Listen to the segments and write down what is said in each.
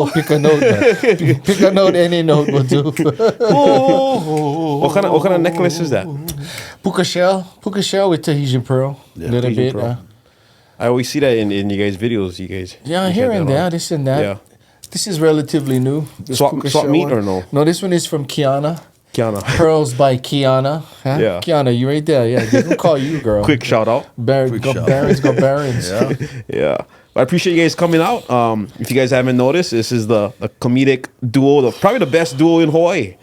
Oh, pick a note. Pick a note. Any note will do. What kind of necklace is that? Puka shell with Tahitian pearl. Little bit. I always see that in you guys' videos. You guys. Yeah, here and there, this and that. Yeah. This is relatively new. Swap meet one. or no? No, this one is from Kiana. Kiana. Pearls by Kiana. Huh? Yeah. Kiana, you right there. Yeah, they can call you, girl. Quick shout out. Barons. Yeah. Yeah. I appreciate you guys coming out. If you guys haven't noticed, this is the comedic duo, probably the best duo in Hawaii.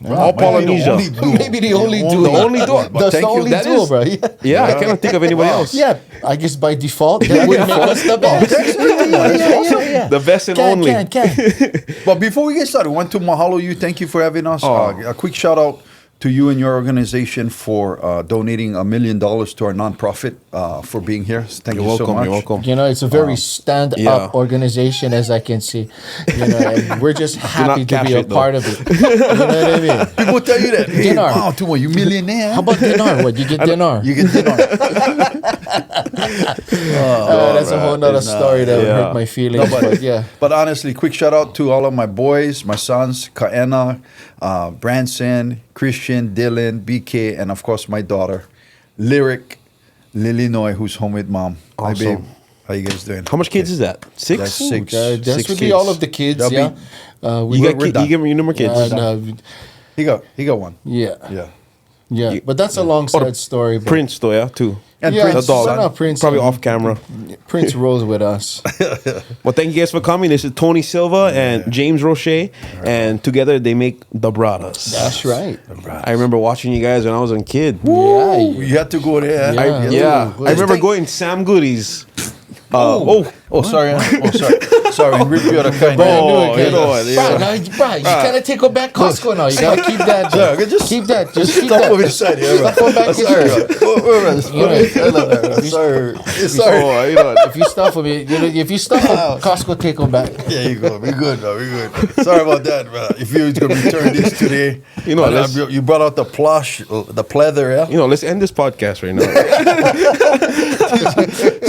All Polynesia. Maybe the only duo. The only duo. That's the only duo, bro. Yeah, I cannot think of anybody else. Yeah, I guess by default, that would make us the best. The best and only. But before we get started, I want to mahalo you. Thank you for having us. A quick shout out to you and your organization for donating $1 million to our nonprofit for being here. Thank you so much. You're welcome. You know, it's a very stand-up organization, as I can see. You know, and we're just happy to be a part of it. You know what I mean? People tell you that. Hey, Dinar. wow, Tumua, you millionaire. How about dinar? What, you get dinar? You get dinar. That's a whole nother story that would hurt my feelings. But yeah. But honestly, quick shout out to all of my boys, my sons, Kaena, Branson, Christian, Dylan, BK, and of course my daughter, Lyric, Lillinois, who's home with mom. Awesome. Hi, babe. How you guys doing? How much kids is that? 6? That's 6. That Six would be kids. all of the kids, That'll yeah. You give me your number kids. No, He got one. yeah. Yeah. But that's a long side story. But Prince though, yeah, too. And yeah, Prince, the dog. shout out Prince. Probably off camera. Prince rolls with us. Well, thank you guys for coming. This is Tony Silva and James Roche, and together they make the Braddahs. That's right. I remember watching you guys when I was a kid. Yeah. You had to go there. Yeah. I remember going Sam Goodies. Sorry. Sorry, rip you out of kind. Bro, you know what, you gotta take her back Costco now. You gotta keep that. Just keep that. Just keep Stop that. over the side here. Stuff her back in Sorry. If you stuff them, if you stuff them, Costco take them back. There you go. We good, bro. We good. Sorry about that, bro. If you was gonna return this today, you brought out the plush, the pleather, yeah. Let's end this podcast right now.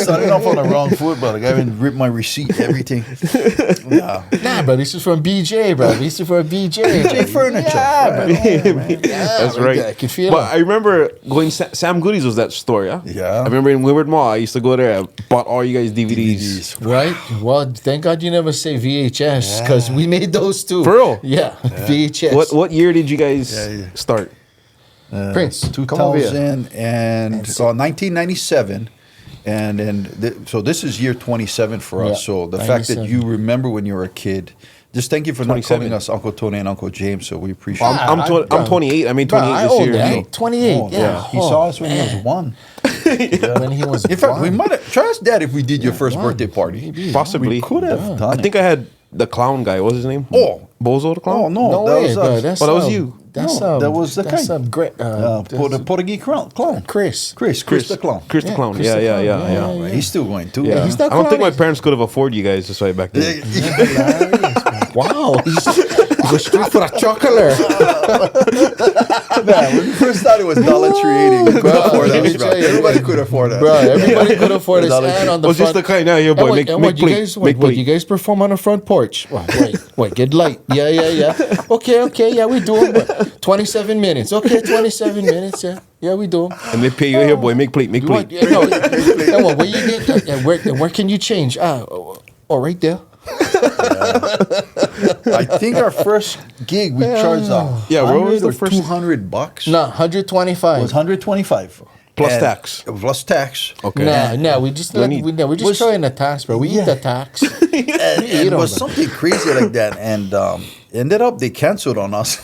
Starting off on the wrong foot, bro. The guy even ripped my receipt, everything. Nah, bro. This is from BJ, bro. This is from BJ. BJ Furniture. Yeah, bro. That's right. I can feel But it. I remember going. Sam Goodies was that store, yeah. Yeah. I remember in Windward Mall. I used to go there. I bought all you guys DVDs. Right? Well, thank God you never say VHS, because we made those too. For real? Yeah. VHS. What year did you guys start? Prince? 2000 and 1997. And then, so this is year 27 for us. So the fact that you remember when you were a kid, just thank you for not calling us Uncle Tony and Uncle James. So we appreciate it. I'm 28. I mean, 28 this year. 28. Yeah. He saw us when he was 1. When he was In fact, we might have, try us dad if we did your first birthday party. Maybe. Possibly. We could have done I think I had the clown guy. What was his name? Oh. Bozo the clown? Oh, no. No that way, was bro. us. That was you. That's that was the that's kind. great. The Portuguese clown. Chris Chris the clown. Chris the clown. Chris Yeah, the yeah, clown. yeah, Yeah, yeah. He's still going too. Yeah. he's not I don't think my clowning. parents could have afforded you guys this way back then. Wow. He goes straight for a chocolate. Man, when we first started, it was $1.80. You could afford let me that, bro. tell you, Everybody could afford that. Bro, everybody could afford it. And on the Was front. just the kind now, here, boy. Make plate. Make What, you plate. guys perform on the front porch? Wait, get light. Yeah. Okay, yeah, we do it. 27 minutes. Okay, 27 minutes, yeah, we do. And they pay you here, boy. Make plate. Make plate. Where you get where can you change? Right there. I think our first gig we charged what was the first? $200. No, 125. It was 125 Plus And- tax. Plus tax. Okay. Nah, we just throwing the tax, bro. We eat the tax. And it was something crazy like that, and ended up they canceled on us.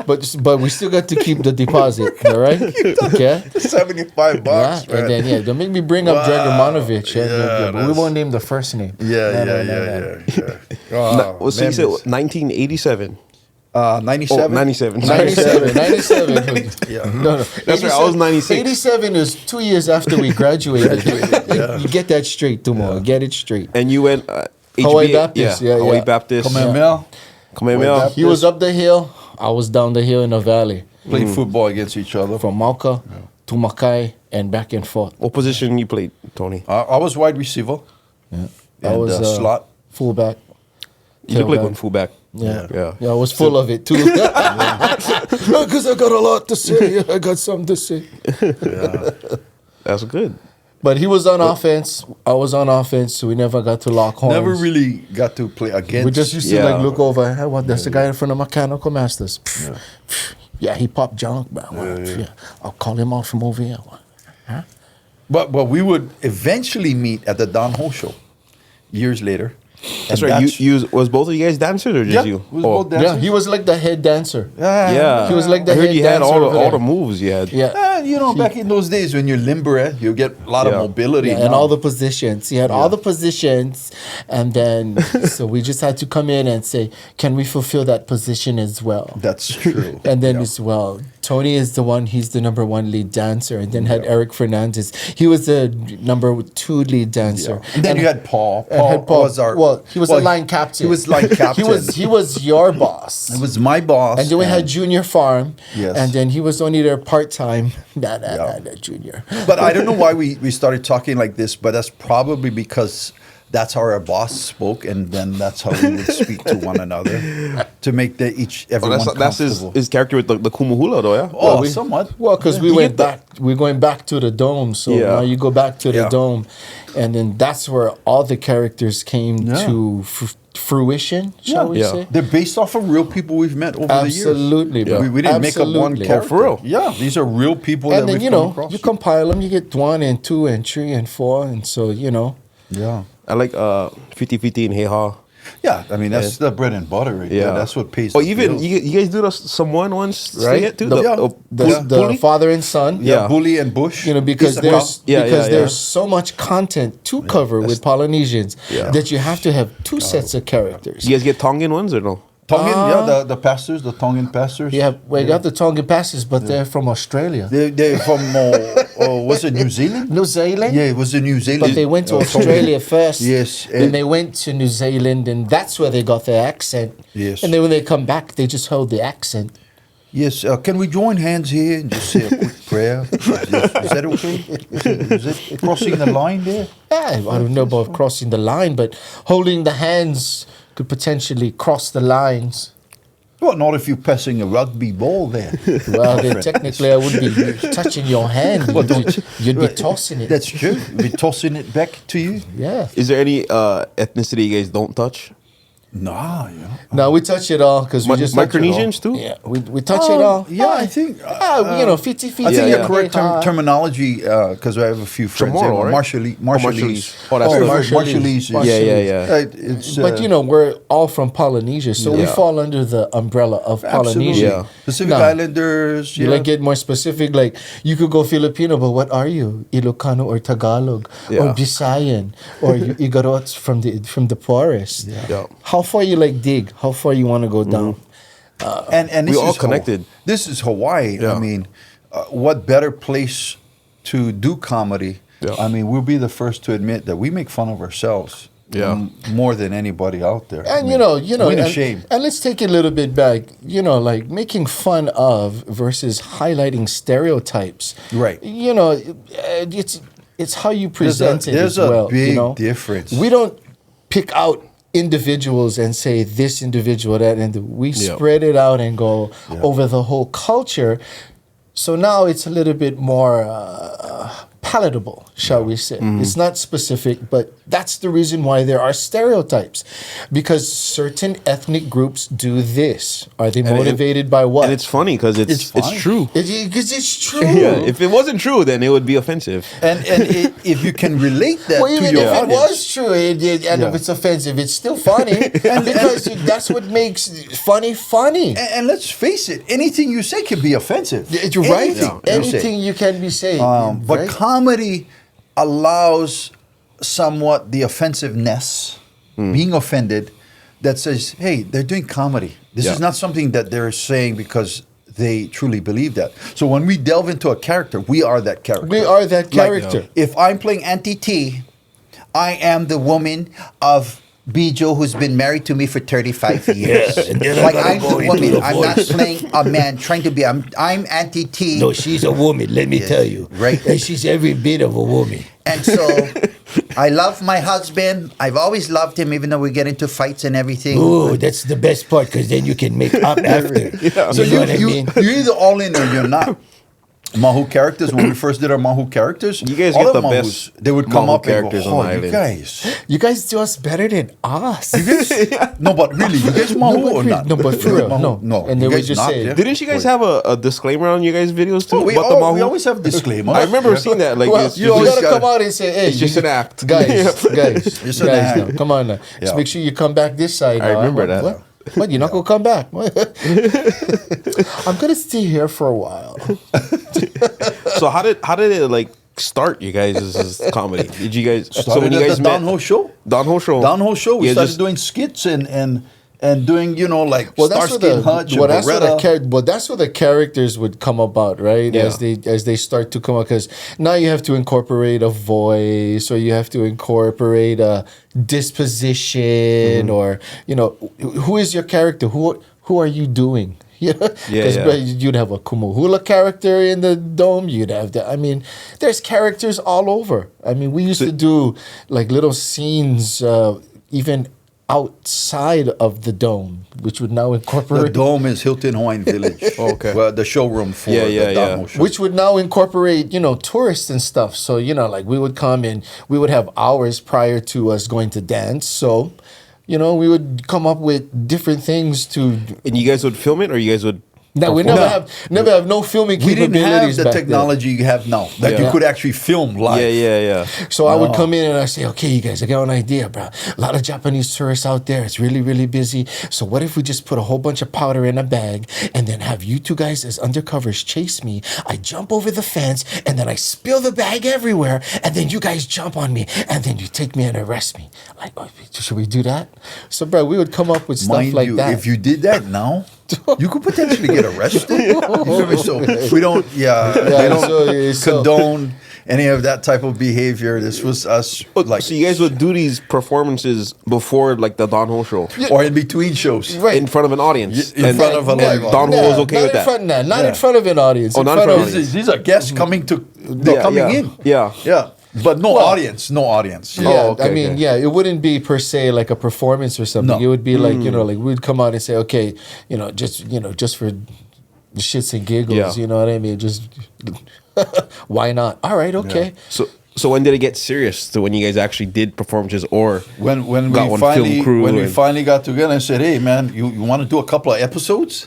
but we still got to keep the deposit, all right? Okay. $75, Yeah, man. and then don't make me bring up Dragomanovich. Yeah, but we won't name the first name. Yeah. So you said 1987. 97. 97. 97. Yeah. No. That's right. I was 96. 87 is 2 years after we graduated. You get that straight, Tumua. Get it straight. And you went Hawaii HBA, Baptist. Yeah. Hawaii Baptist. Kamehameha. He was up the hill. I was down the hill in the valley. Played football against each other. From Mauka to Mackay, and back and forth. What position you played, Tony? I was wide receiver. Yeah. I And, was slot. fullback. You look like tailback. one fullback. Yeah. Yeah. I was full of it too. Because I got a lot to say. I got something to say. That's good. But he was on offense. I was on offense. So we never got to lock horns. Never really got to play against. We just used to Yeah. like look over. Hey, what? That's the guy in front of Mechanical Masters. Yeah, he popped junk, man. Yeah. I'll call him out from over here. Huh? But we would eventually meet at the Don Ho show years later. That's And right. You was both of you guys dancers or just Yeah, you? it was both dancers. Yeah, he was like the head dancer. Yeah. He was like the I heard head you had dancer all over the there. moves you had. Yeah. You know, back in those days when you're limber, you get a lot of Yeah. mobility. Yeah, and now. all the positions. He had all the positions. And then, so we just had to come in and say, can we fulfill that position as well? That's true. And then Yeah. as well, Tony is the one, he's the number one lead dancer. And then had Eric Fernandez. He was the number two lead dancer. And then you had Paul. And had Paul. was our. Well, he was a line captain. He was line captain. He was your boss. It was my boss. And then we had Junior Farm. Yes. And then he was only there part time. Nah, Junior. But I don't know why we started talking like this, but that's probably because that's how our boss spoke, and then that's how we would speak to one another to make everyone That's comfortable. his character with the Kumuhula though, yeah? Oh, somewhat. Well, because we're going back to the dome. So Yeah. now you go back to the Yeah. dome. And then that's where all the characters came Yeah. to fruition, shall we Yeah. say? They're based off of real people we've met over the years. Absolutely, bro. We didn't make up one Absolutely. character. for real? Yeah, these are real people And that then, we've you come know, across. you compile them, you get 1 and 2 and 3 and 4. And so, you know. Yeah. I like 50-50 and Hey Ha. Yeah, I mean, that's the bread and butter right there. That's what pays Oh, the even bills. you guys do the Samoan ones Right? yet too? The, the father and son. Yeah. Bully and Bush. You know, because Isaka. there's so much content to cover with Polynesians that you have to have 2 sets of characters. You guys get Tongan ones or no? Tongan, the pastors, the Tongan pastors. Yeah, we got the Tongan passes, but they're from Australia. They're from, was it New Zealand? New Zealand? Yeah, it was in New Zealand. But they went to Australia first. Yes. Then they went to New Zealand, and that's where they got their accent. Yes. And then when they come back, they just hold the accent. Yes, can we join hands here and just say a quick prayer? Is that okay? Is it crossing the line there? I don't know about crossing the line, but holding the hands could potentially cross the lines. Well, not if you're passing a rugby ball there. Well, then technically I wouldn't be touching your hand. You'd be tossing it. That's true. We're tossing it back to you. Yeah. Is there any ethnicity you guys don't touch? Nah, yeah. No, we touch it all because we just touch it all. Micronesians too? Yeah, we touch it all. Yeah, I think. You know, 50-50. I think yeah. the correct terminology, because I have a few friends. Chamorro, right? Marshallese. Oh, that's Marshallese. Yeah. It's, But you know, we're all from Polynesia, so we Yeah. fall under the umbrella of absolutely. Polynesia. Yeah. Pacific Nah. Islanders. You like get more specific, like you could go Filipino, but what are you? Ilocano or Tagalog or Yeah. Bisayan or Igorots from the forest? Yeah. How far you like dig? How far you want to go down? And We this all is connected. This is Hawaii. Yeah. I mean, what better place to do comedy? Yeah. I mean, we'll be the first to admit that we make fun of ourselves. Yeah. More than anybody out there. And I you mean, know, we ain't and, ashamed. and let's take it a little bit back. You know, like making fun of versus highlighting stereotypes. Right. You know, it's how you present it there's as a well. big you know? difference. We don't pick out individuals and say this individual that, and we Yeah. spread it out and go over the whole culture. So now it's a little bit more palatable, shall we say. It's not specific, but that's the reason why there are stereotypes. Because certain ethnic groups do this. Are they motivated by what? And it's funny because it's funny. true. Because it's true. Yeah, if it wasn't true, then it would be offensive. And if you can relate that Well, to even your if it audience, was true, and if it's offensive, it's still funny. because that's what makes funny. and let's face it, anything you say can be offensive. You're right. Anything you say. Anything you can be saying. But right? comedy allows somewhat the offensiveness, being offended, that says, hey, they're doing comedy. This Yeah. is not something that they're saying because they truly believe that. So when we delve into a character, we are that character. We are that character. If I'm playing Auntie T, I am the woman of Bijo, who's been married to me for 35 years. Yeah, and then like I I'm gotta go the into woman. the I'm not voice. playing a man trying to be. I'm Auntie T. No, she's a woman, let me tell you. Right. And she's every bit of a woman. And so I love my husband. I've always loved him, even though we get into fights and everything. Ooh, that's the best part, because then you can make up after. So You know what I mean? you're either all in or you're not. Mahu characters, when we first did our Mahu characters, You guys all get of the Mahus, best they would come Mahu up and characters go, on oh, the you island." guys. You guys do us better than us. No, but really, you guys Mahu but or really- not? no, but for You real, Mahu? no. No. And you they would guys just not, say- yeah? Didn't you guys have a disclaimer on your guys' videos too Oh, we, about the Mahu? we always have disclaimers. I remember seeing that. Like, Well, it's you just- gotta gotta- come out and say, "Hey, it's just an act. guys, guys, It's an guys, act. now, come on now. Yeah. Just make sure you come back this side." I now. remember I'm like, that. What? What? You're not gonna come back? I'm gonna stay here for a while. So how did it like start? You guys' comedy? Did you guys? So when you Started at guys the met, Don Ho show. Don Ho show, Don Ho show. We Yeah, started just- doing skits and doing, like Well, that's where Starsky the and Hutch well, and that's where the Beretta. that's where the characters would come about, right? Yeah. As they start to come out, because now you have to incorporate a voice, or you have to incorporate a disposition, or who is your character? Who are you doing? Yeah, because Yeah. you'd have a Kumuhula character in the dome. You'd have the. I mean, there's characters all over. I mean, we used to do like little scenes, even outside of the dome, which would now The incorporate. dome is Hilton Hawaiian Village. Okay. Well, the showroom for Yeah, the Don Ho yeah. show. Which would now incorporate, tourists and stuff. So, like we would come in, we would have hours prior to us going to dance. So, we would come up with different things to. and you guys would film it, or you guys would? Now we perform? never have no filming we didn't have capabilities the back technology you have now that you Yeah. could actually film live. Yeah. then. So I would come in and I say, okay, you guys, I got an idea, bro. A lot of Japanese tourists out there. It's really, really busy. So what if we just put a whole bunch of powder in a bag and then have you two guys as undercovers chase me? I jump over the fence and then I spill the bag everywhere, and then you guys jump on me and then you take me and arrest me. Like, oh, should we do that? So, bro, we would come up with stuff Mind like you, that. if you did that now, you could potentially get arrested. You feel me? So we don't, we don't so- condone any of that type of behavior. This was us, like, So you guys would do these performances before like the Don Ho show, or in between shows. Right. in front of an audience, In front of a live Don Ho was okay not with in that. front, not Yeah. in front of an audience. Oh, in not in front front of of These, these are guests coming to, they're coming yeah. in. Yeah. But no audience, no audience. Yeah, Oh, okay, I mean, okay. yeah, it wouldn't be per se like a performance or something. No. It would be like, like we'd come out and say, okay, just for the shits and giggles, Yeah. you know what I mean? Just why not? All right, okay. So when did it get serious? So when you guys actually did performances, or When got we one finally film crew when we and- finally got together and said, "Hey, man, you want to do a couple of episodes?"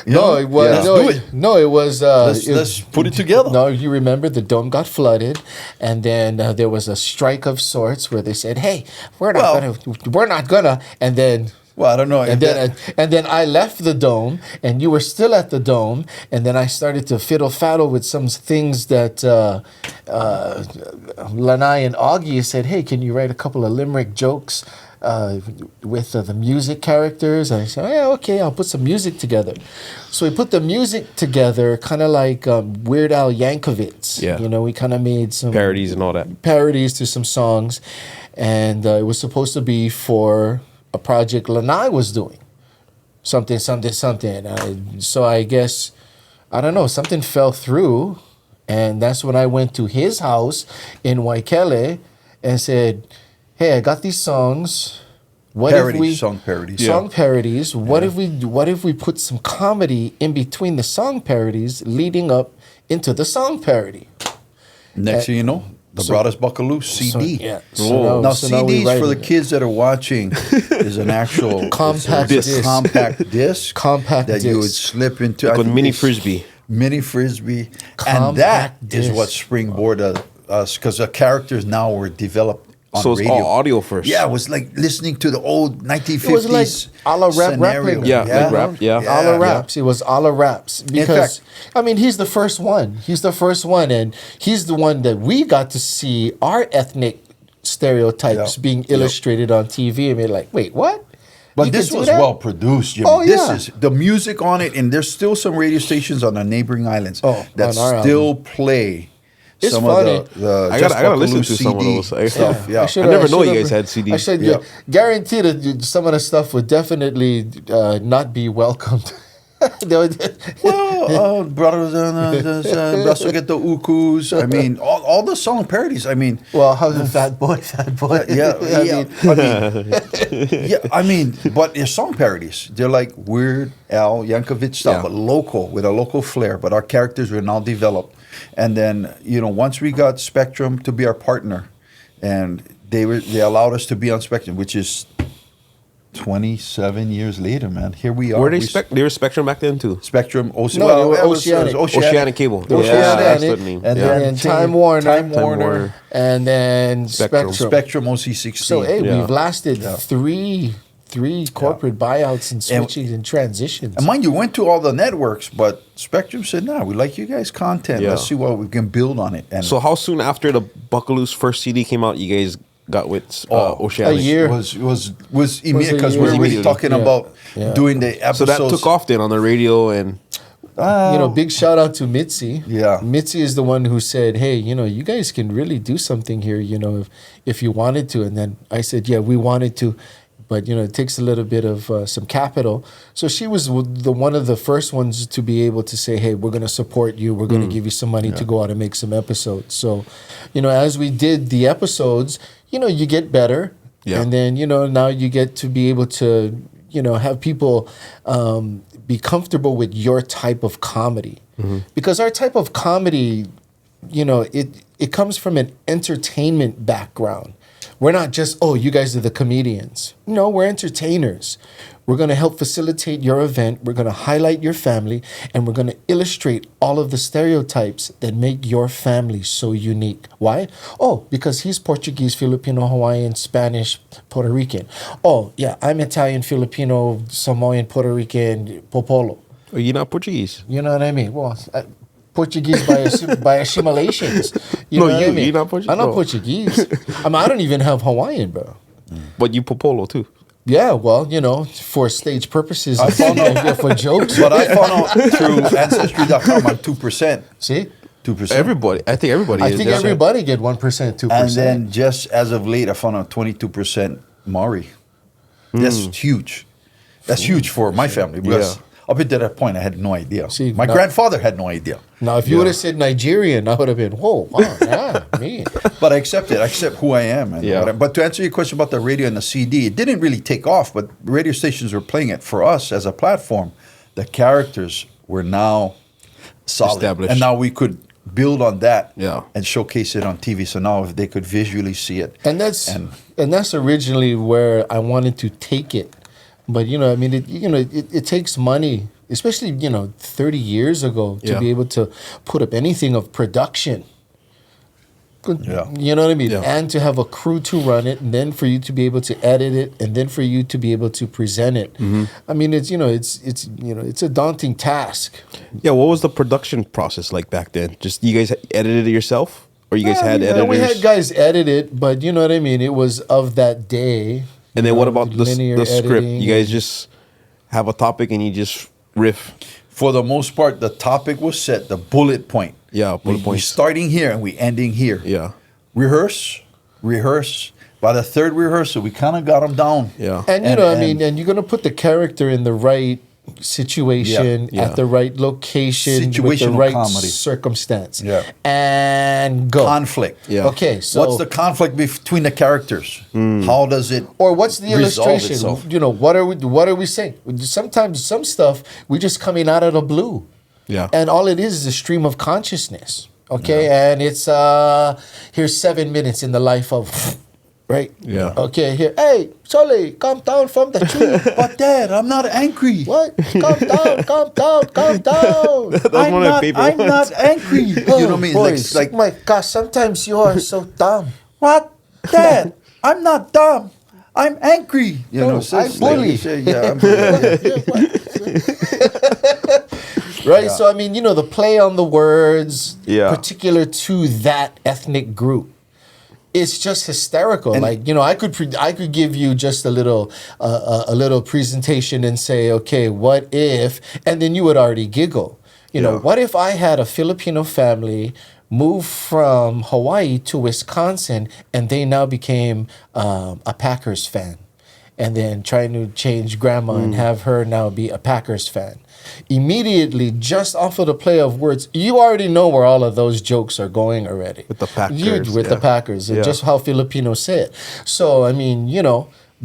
You No, know? it was Let's no, do it, it. no, it was. Let's put it together. No, you remember the dome got flooded, and then there was a strike of sorts where they said, "Hey, we're not gonna," and then. Well, I don't know. And then I left the dome, and you were still at the dome, and then I started to fiddle faddle with some things that Lanai and Augie said, "Hey, can you write a couple of limerick jokes with the music characters?" And I said, "Yeah, okay, I'll put some music together." So we put the music together, kind of like Weird Al Yankovic. Yeah. We kind of made some parodies and all that. parodies to some songs, and it was supposed to be for a project Lanai was doing, something. So I guess, I don't know, something fell through, and that's when I went to his house in Waikele and said, "Hey, I got these songs. What if we song parodies. song parodies? What if we put some comedy in between the song parodies, leading up into the song parody?" Next thing you know, the Braddahs Buckaloo CD. Yeah. Now we CDs write for the it. kids that are watching is an actual Compact it's a disc. compact disc. Compact that you would disc. slip into. Like I with think mini it's frisbee. Mini frisbee, and that Compact is disc. what springboarded us because the characters now were developed on So it's radio. all audio first. Yeah, it was like listening to the old 1950s It was like a la rap scenario. record. Yeah, like rap. Yeah. A la raps. It was a la raps. Because, fact- he's the first one. He's the first one. And he's the one that we got to see our ethnic stereotypes Yeah. being illustrated on TV. And we're like, wait, what? But You this can do was that? well produced, Jimmy. Oh, This yeah. is the music on it, and there's still some radio stations on the neighboring islands Oh, that on our still play It's some funny. of the I Just gotta listen Buckaloo to some of CD those. stuff. Yeah. I never know you guys had CDs. I should guarantee that some of the stuff would definitely not be welcomed. Well, brothers and Brasso get the ukus. I mean, all the song parodies. I mean, well, how's the fat boy? I mean, but they're song parodies. They're like Weird Al Yankovic style, but local, with a local flair. But our characters were now developed. And then, once we got Spectrum to be our partner, and they allowed us to be on Spectrum, which is 27 years later, man. Here we are. They were Spectrum back then too. Spectrum, they were Oceanic. Oceanic Cable. Oceanic, and then Time Warner, and then Spectrum. Spectrum OC16. So we've lasted three corporate buyouts and switching and transitions. And mind you, went to all the networks, but Spectrum said, "No, we like you guys' content. Yeah. Let's see what we can build on it." And so how soon after the Buckaloo's first CD came out, you guys got with Oceanic? A year. was immediate because a we're year. already talking about doing the So episodes. that took off then on the radio and big shout out to Mitzi. Yeah. Mitzi is the one who said, "Hey, you guys can really do something here, if you wanted to." And then I said, "Yeah, we wanted to, but it takes a little bit of some capital." So she was one of the first ones to be able to say, "Hey, we're going to support you. We're going to give you some money to go out and make some episodes." So, as we did the episodes, you get better, and then now you get to be able to have people be comfortable with your type of comedy, because our type of comedy, it comes from an entertainment background. We're not just, you guys are the comedians. No, we're entertainers. We're going to help facilitate your event. We're going to highlight your family, and we're going to illustrate all of the stereotypes that make your family so unique. Why? Oh, because he's Portuguese, Filipino, Hawaiian, Spanish, Puerto Rican. Oh, yeah, I'm Italian, Filipino, Samoan, Puerto Rican, Popolo. Oh, you're not Portuguese. You know what I mean? Well, Portuguese by assimilations. You know what I mean? You're not Portuguese. I'm not Portuguese. I don't even have Hawaiian, bro. But you Popolo too. Yeah, well, for stage purposes, I found out for jokes. But I found out through Ancestry.com I'm 2%. See? 2%. Everybody. I think everybody is. I think everybody get 1%, 2%. And then just as of late, I found out 22% Maori. That's huge. That's huge for my family. Because up until that point, I had no idea. See, my grandfather had no idea. Now, if you would have said Nigerian, I would have been, whoa, wow, yeah, me. But I accept it. I accept who I am. And but to answer your question about the radio and the CD, it didn't really take off, but radio stations were playing it. For us as a platform, the characters were now solid. Established. And now we could build on that Yeah. and showcase it on TV. So now if they could visually see it. And that's originally where I wanted to take it. But it takes money, especially 30 years ago, to be able to put up anything of production. Yeah. You know what I mean? Yeah. And to have a crew to run it, and then for you to be able to edit it, and then for you to be able to present it. I mean, it's a daunting task. Yeah, what was the production process like back then? Just you guys edited it yourself, or you guys had editors? We had guys edit it, but you know what I mean. It was of that day. And then what about the script? editing. You guys just have a topic and you just riff. For the most part, the topic was set, the bullet point. Yeah, bullet We're points. starting here and we ending here. Yeah. Rehearse. By the third rehearsal, we kind of got them down. Yeah. And and you're gonna put the character in the right situation at the right location with the Situational right comedy. circumstance. Yeah. And go. Conflict. Yeah. Okay, so What's the conflict between the characters? How does it or what's the resolve illustration? itself? What are we saying? Sometimes some stuff we just coming out of the blue. Yeah. And all it is a stream of consciousness. Okay, and it's here's 7 minutes in the life of right? Yeah. Okay, here. Hey, Sully, come down from the tree. But Dad, I'm not angry. What? Come down, come down, come down. I'm not angry. You know what I mean? Boys, Like my gosh, sometimes you are so dumb. what? Dad, I'm not dumb. I'm angry. You know, so I it's like bully. you say, yeah, I'm bully. Right? Yeah. So, I mean, the play on the words Yeah. particular to that ethnic group. It's just hysterical. And- I could give you just a little presentation and say, okay, what if, and then you would already giggle. What if I had a Filipino family moved from Hawaii to Wisconsin, and they now became a Packers fan. And then trying to change grandma and have her now be a Packers fan. Immediately, just off of the play of words, you already know where all of those jokes are going already. With the Packers. The Packers, and just how Filipinos say it. So, I mean,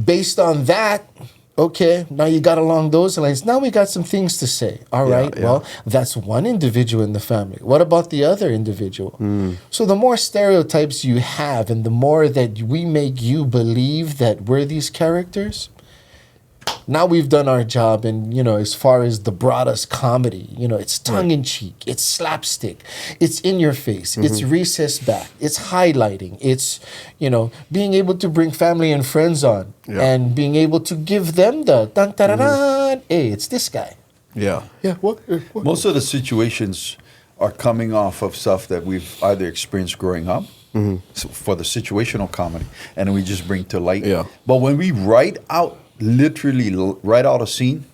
based on that, okay, now you got along those lines. Now we got some things to say. All right, well, that's one individual in the family. What about the other individual? So the more stereotypes you have and the more that we make you believe that we're these characters, now we've done our job. And, as far as the Braddahs comedy, it's tongue-in-cheek, it's slapstick, it's in your face, it's recessed back, it's highlighting, it's, being able to bring family and friends on and being able to give them the dun-da-da-da, hey, it's this guy. Yeah. Yeah, what? Most of the situations are coming off of stuff that we've either experienced growing up for the situational comedy, and we just bring to light. Yeah. But when we literally write out a scene,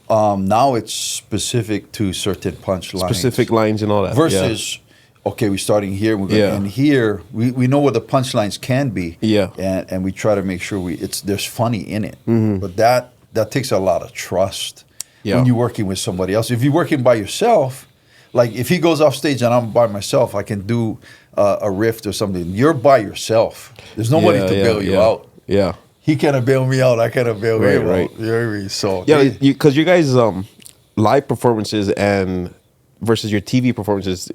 now it's specific to certain punchlines. Specific lines and all that. Versus, okay, we're starting here, and here we know what the punchlines can be. Yeah. And we try to make sure there's funny in it. But that takes a lot of trust when you're working with somebody else. If you're working by yourself, like if he goes off stage and I'm by myself, I can do a riff or something. You're by yourself. There's nobody to bail you out. Yeah. He cannot bail me out. I cannot bail him Right. out. You know what I mean? So because you guys live performances and versus your TV performances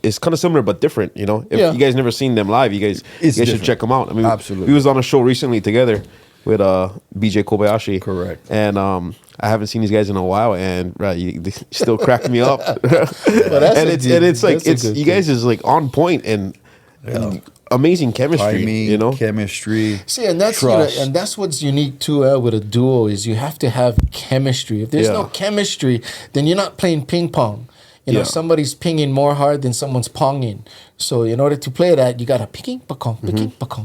is kind of similar but different. If you guys never seen them live, you guys should check them out. I mean, absolutely. We was on a show recently together with BJ Kobayashi. Correct. And I haven't seen these guys in a while, and they still crack me up. You guys is like on point and amazing chemistry. Timing, chemistry. See, and that's trust. and that's what's unique too with a duo is you have to have chemistry. If there's no chemistry, then you're not playing ping pong. Somebody's pinging more hard than someone's ponging. So in order to play that, you got to picking,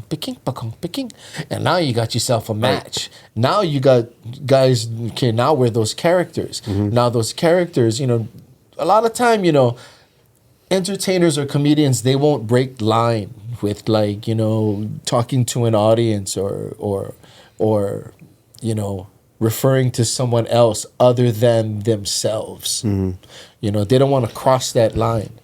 picking. And now you got yourself a match. Now you got guys, okay, now we're those characters. Now those characters, a lot of time, entertainers or comedians, they won't break line with talking to an audience or referring to someone else other than themselves. They don't want to cross that line.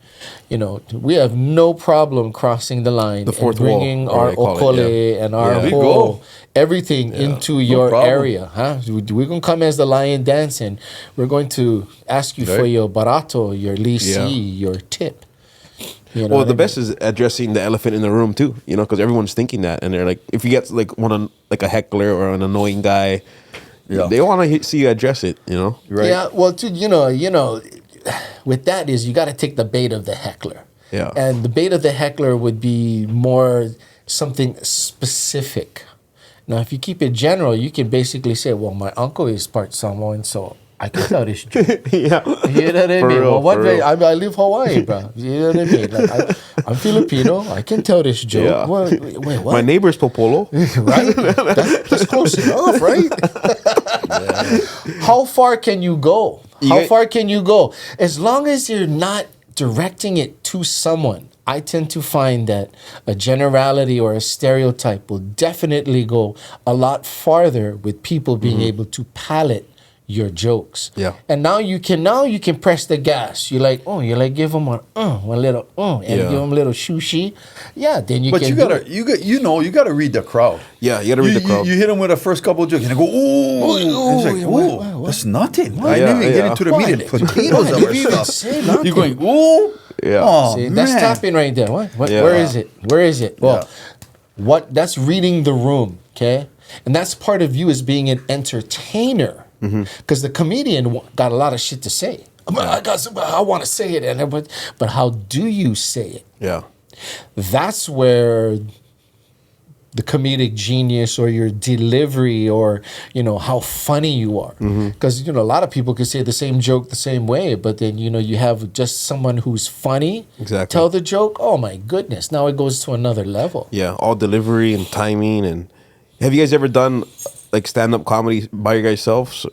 We have no problem crossing the line, the fourth and bringing wall, our okole and our whole everything into your area. We're going to come as the lion dance, and we're going to ask you for your barato, your lisi, your tip. Well, the best is addressing the elephant in the room too. Because everyone's thinking that, and they're like, if you get like a heckler or an annoying guy, they want to see you address it. Right. Yeah. Well, dude, with that is you got to take the bait of the heckler. Yeah. And the bait of the heckler would be more something specific. Now, if you keep it general, you can basically say, well, my uncle is part Samoan, so I can tell this joke. Yeah. You know what I mean? Real, well, I live Hawaii, bro. You know what I mean? Like, I'm Filipino. I can tell this joke. Yeah. Well, wait, what? My neighbor's Popolo. Right? That's close enough, right? How far can you go? How far can you go? As long as you're not directing it to someone, I tend to find that a generality or a stereotype will definitely go a lot farther with people being able to palate your jokes. Yeah. And now you can press the gas. You're like, give them one little and give them a little sushi. Yeah, then you but can. But you gotta read the crowd. Yeah, you gotta read the crowd. You hit them with the first couple of jokes and they go, ooh. It's like, ooh, that's nothing. I didn't even get into the meat and potatoes of our stuff. You're going, ooh. Yeah. Oh, See, man. that's tapping right there. What? Yeah. Where is it? Where is it? Well, that's reading the room, okay? And that's part of you as being an entertainer. Because the comedian got a lot of shit to say. I want to say it, but how do you say it? Yeah. That's where the comedic genius or your delivery or, how funny you are. Because, a lot of people could say the same joke the same way, but then, you have just someone who's funny tell the joke. Oh, my goodness. Now it goes to another level. Yeah, all delivery and timing. And have you guys ever done stand-up comedy by yourselves?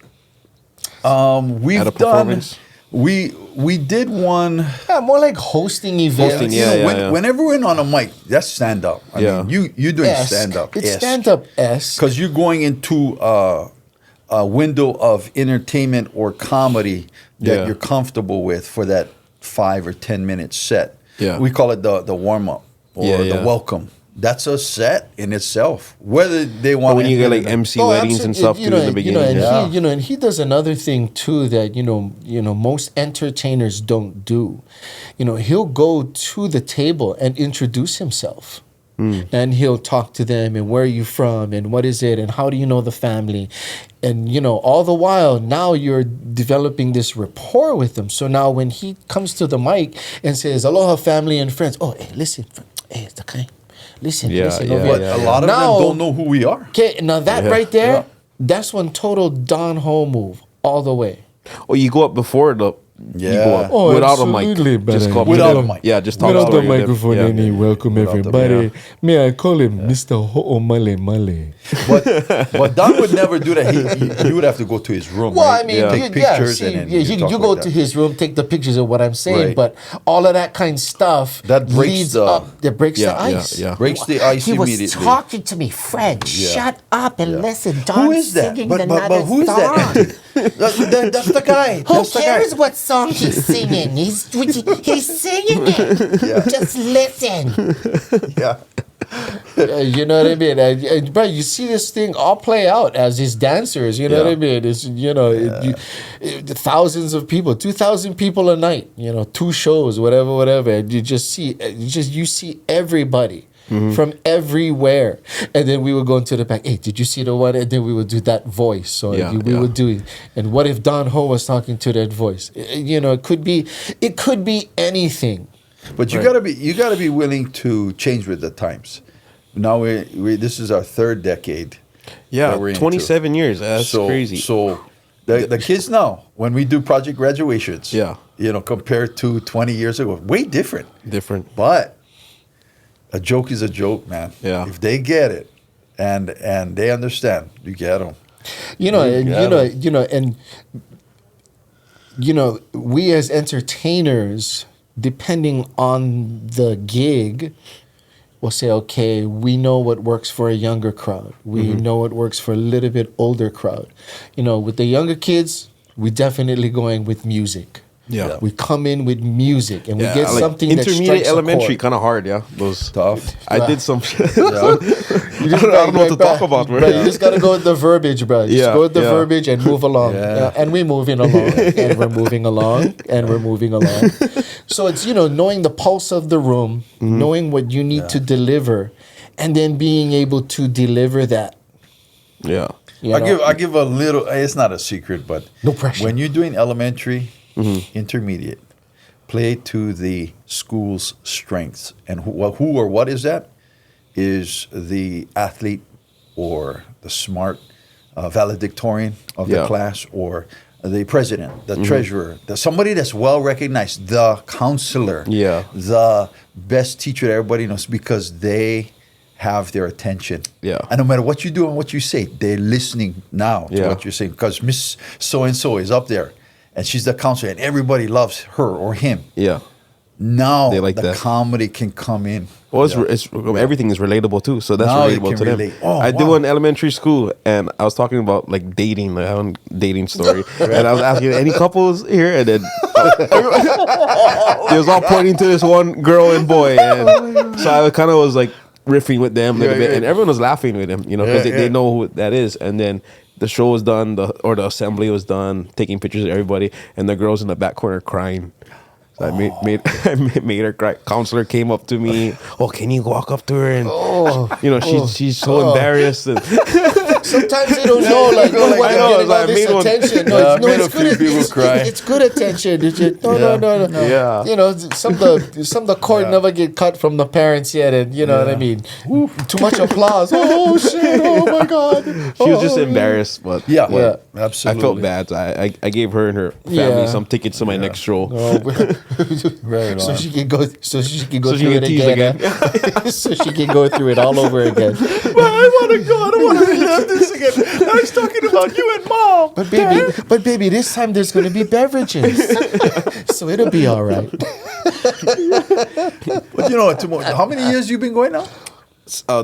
We've we did one. Yeah, more like hosting events. Whenever we're on a mic, that's stand up. I mean, you doing stand up. It's stand up esque because you're going into a window of entertainment or comedy that you're comfortable with for that 5 or 10 minute set. Yeah, we call it the warm up or the welcome. That's a set in itself. Whether they want when you get like MC weddings and stuff too in the beginning. And he does another thing too that most entertainers don't do. He'll go to the table and introduce himself. And he'll talk to them and where are you from and what is it and how do you know the family, and all the while now you're developing this rapport with them. So now when he comes to the mic and says aloha family and friends, hey listen, hey it's the kind. Listen. But a lot of them don't know who we are. Okay, now that right there, that's one total Don Ho move all the way. You go up before the. You go up without a mic. Just go up without a mic. Yeah, just talk without the story with microphone. them. And he welcome everybody. May I call him Mr. Ho'o Male Male? But Don would never do that. He would have to go to his room. Well, right? I mean, take pictures and you go to his room, take the pictures of what I'm saying, but all of that kind of stuff that breaks the ice. Breaks the ice immediately. He was talking to me, Fred. Shut up and listen. Who is that? But who is that? That's the guy. Who cares what song he's singing? He's singing it. Just listen. You know what I mean? And bro, you see this thing all play out as these dancers. You know what I mean? It's thousands of people, 2,000 people a night. 2 shows, whatever. And you see everybody. From everywhere, and then we would go into the back. Hey, did you see the one? And then we would do that voice. So we would do it. And what if Don Ho was talking to that voice? It could be anything. But you gotta be willing to change with the times. Now this is our 3rd decade. Yeah, 27 years. That's crazy. So the kids now, when we do project graduations, compared to 20 years ago, way different. But a joke is a joke, man. Yeah. If they get it, and they understand, you get them. We as entertainers, depending on the gig, will say, okay, we know what works for a younger crowd. We know what works for a little bit older crowd. With the younger kids, we definitely going with music. Yeah, we come in with music and we get something that strikes intermediate, elementary, kind of hard. Yeah, those tough. I did some. I don't know what to talk about, bro. You just gotta go with the verbiage, bro. Just go with the verbiage and move along. And we're moving along, and we're moving along, and we're moving along. So it's knowing the pulse of the room, knowing what you need to deliver, and then being able to deliver that. Yeah, I give a little. It's not a secret, but no pressure. When you're doing elementary. Intermediate, play to the school's strengths, and who or what is that? Is the athlete or the smart valedictorian of the class, or the president, the treasurer, somebody that's well recognized, the counselor, the best teacher that everybody knows, because they have their attention. And no matter what you do and what you say, they're listening now to what you're saying, because Miss So-and-so is up there. And she's the counselor, and everybody loves her or him. Now they like the comedy can come in. Well, it's everything is relatable too, so that's now relatable to them. I did one in elementary school, and I was talking about like dating, like a dating story, and I was asking any couples here, and then they was all pointing to this one girl and boy, and so I kind of was like riffing with them a little bit, and everyone was laughing with them, because they know who that is, and then. The show was done, the assembly was done, taking pictures of everybody, and the girl's in the back corner crying. So I made her cry. Counselor came up to me. Oh, can you walk up to her and she's so embarrassed. And sometimes they don't know, like, why getting all this attention. It's good attention. No. Some of the cord never get cut from the parents yet, and you know what I mean. Too much applause. Oh shit! Oh my god. She was just embarrassed, but absolutely. I felt bad. I gave her and her family some tickets to my next show. Right so she can go. So she can go through it again. So she can go through it all over again. But I want to go. I don't want to be left this again. Now he's talking about you and mom. But baby, this time there's going to be beverages, so it'll be all right. But you know what, Tumua, how many years you been going now?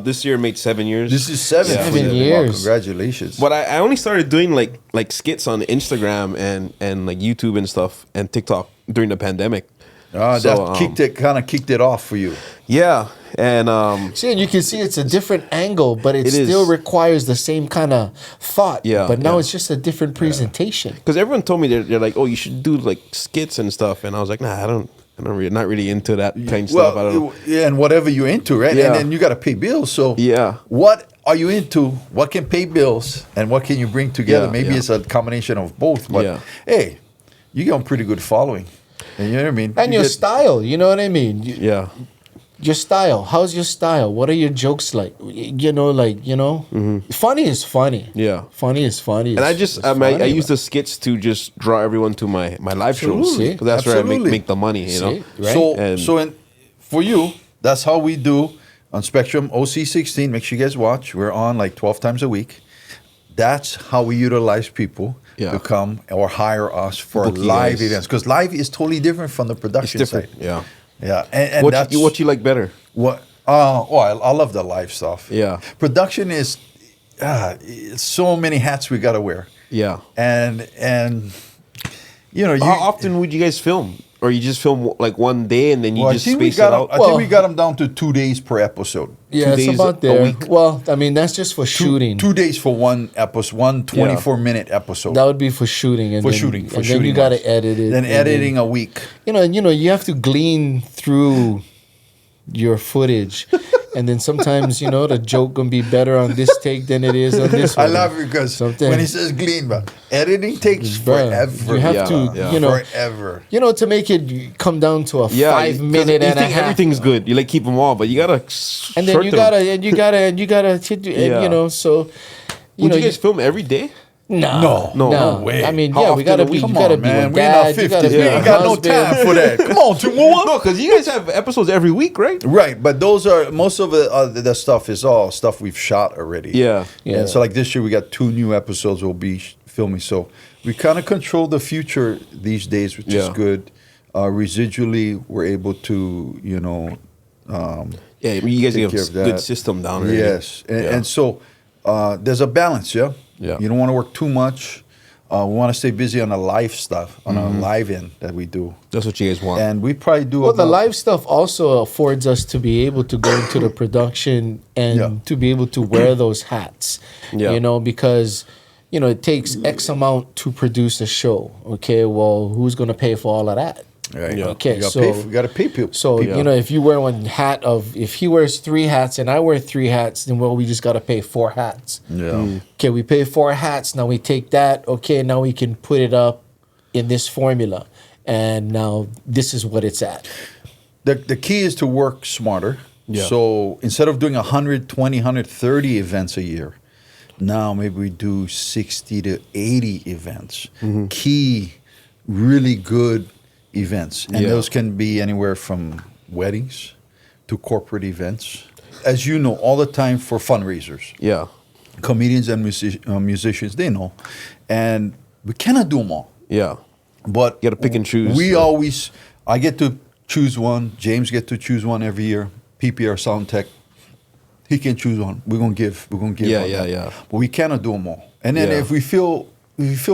This year made 7 years. This is 7 Yeah. for you. 7 years. Wow, congratulations. But I only started doing like skits on Instagram and like YouTube and stuff and TikTok during the pandemic. That kind of kicked it off for you. Yeah, and See, and you can see it's a different angle, but it It is. still requires the same kind of thought. Yeah, But now yeah. it's just a different presentation. because everyone told me they're like, oh, you should do like skits and stuff, and I was like, nah, I don't really, not really into that kind of stuff. I don't know. Yeah, and whatever you're into, right? Yeah. And then you got to pay bills. So Yeah. what are you into? What can pay bills? And what can you bring together? Yeah, Maybe yeah. it's a combination of both. But Yeah. hey, you got a pretty good following. And you know what I mean? And You your get- style, you know what I mean? Yeah, Your style. How's your style? What are your jokes like? Funny is funny. Mm-hmm. Yeah. Funny is funny. and I It's- just it's I funny, use the skits to just draw everyone to my live shows Absolutely. because that's where I Absolutely. make the money. You know. See? Right? And- For you, that's how we do on Spectrum OC16. Make sure you guys watch. We're on like 12 times a week. That's how we utilize people Yeah. to come or hire us for Book you live guys. events. Because live is totally different from the It's production different. side. Yeah. Yeah. And What that's what you like better? what I love the live stuff. Yeah. Production is it's so many hats we gotta wear. Yeah. And you know, How often would you guys film? Or you just film like one day and then you just space it out? I think we got them down to 2 days per episode. yeah, 2 it's days about a there. week? Well, I mean, that's just for shooting. 2 days for one episode, one 24-minute episode. That would be for shooting. And For then, shooting, for and shooting then you got to wise. edit it. Then and editing a week. you know, you have to glean through your footage. And then sometimes, the joke gonna be better on this take than it is on this one. I love it because when he says glean, but editing takes Bruh, forever. you have Yeah, to, yeah. Forever. to make it come down to a Yeah, 5 'cause minute you and a think half. everything's good. You like keep them all, but you gotta. And then you gotta, Yeah. so, Would you guys film every day? No way. I mean, How we often gotta a be, week? you Come gotta on, be man. with We're in our dad, you 50s. gotta be We with ain't got no husband. time for that. Come on, Tumua. No, because you guys have episodes every week, right? Right, but those are most of the stuff is all stuff we've shot already. Yeah. Yeah. And so like this year we got 2 new episodes we'll be filming. So we kind of control the future these days, which is Yeah. good. Residually, we're able to Yeah, you guys take have care a of that. good system down there. Yes, and, Yeah. and so there's a balance. Yeah. Yeah. You don't want to work too much. We want to stay busy on the live stuff, on Mm-hmm. a live end that we do, That's what you guys want. and we probably do. Well, the about- live stuff also affords us to be able to go into the production and Yeah. to be able to wear those hats. Yeah. Because it takes X amount to produce a show. Okay, well, who's going to pay for all of that? Right. Yeah. Okay, You gotta so pay, you got to pay people. So if you wear one hat if he wears 3 hats and I wear 3 hats, then we just got to pay 4 hats. Yeah. Okay, we pay 4 hats. Now we take that. Okay, now we can put it up in this formula, and now this is what it's at. The key is to work smarter. Yeah. So instead of doing 120, 130 events a year, now maybe we do 60 to 80 events. Key, really good events. And Yeah. those can be anywhere from weddings to corporate events. As you know, all the time for fundraisers. yeah. Comedians and musicians, they know. And we cannot do them all. Yeah. But You gotta pick and choose. I get to choose one. James get to choose one every year. PPR Sound Tech, he can choose one. We're gonna give. Yeah, on yeah, that. yeah. But we cannot do them all. And then Yeah. if we feel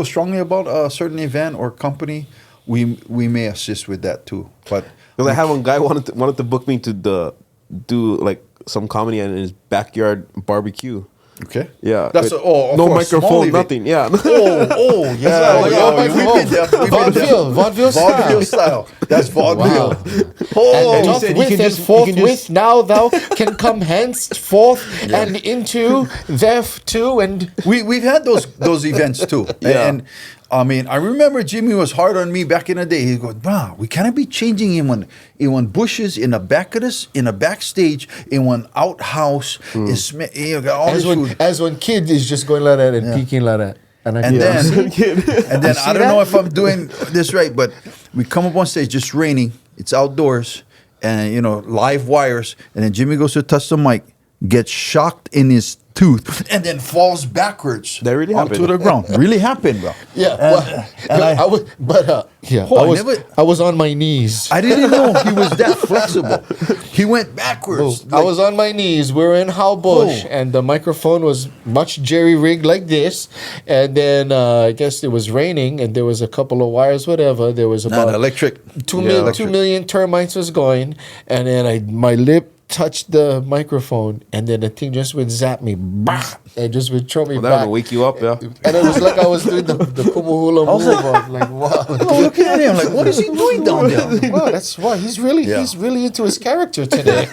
strongly about a certain event or company, we may assist with that too. But Because I had one guy wanted to book me to do like some comedy in his backyard barbecue. okay, Yeah. that's But of no course, small microphone, event. nothing. Yeah. Oh, yeah. like, yeah, oh, we've been there. We've been there. Vaudeville Vaudeville style. That's vaudeville. Oh, And he doth said you with can and just- you can forthwith just- now thou can come henceforth and into thereto and we've had those events too. Yeah. And I mean, I remember Jimmy was hard on me back in the day. He goes, "Wow, we cannot be changing in one bushes, in the back of this, in the backstage, in one outhouse. All this food." as when kid is just going like that and peeking like that. And then I don't that? know if I'm doing this right, but we come up on stage, just raining. It's outdoors, and live wires. And then Jimmy goes to touch the mic, gets shocked in his tooth and then falls backwards That really onto happened. the ground. Really happened, bro. Yeah, And I was, but yeah, Oh, I was on my knees. I didn't know he was that flexible. He went backwards. I was on my knees. We were in How Bush, Oh. and the microphone was much jerry rigged like this. And then I guess it was raining, and there was a couple of wires, whatever. There was not about electric. 2 million, electric. 2 million termites was going, and then my lip touched the microphone, and then the thing just would zap me, bah, and just would throw me Well, that back. would wake you up, yeah. And it was like I was doing the Kumuhula move. like- I was like, wow. Oh, look at him! Like, what is he doing down there? Wow, that's why he's really into his character today.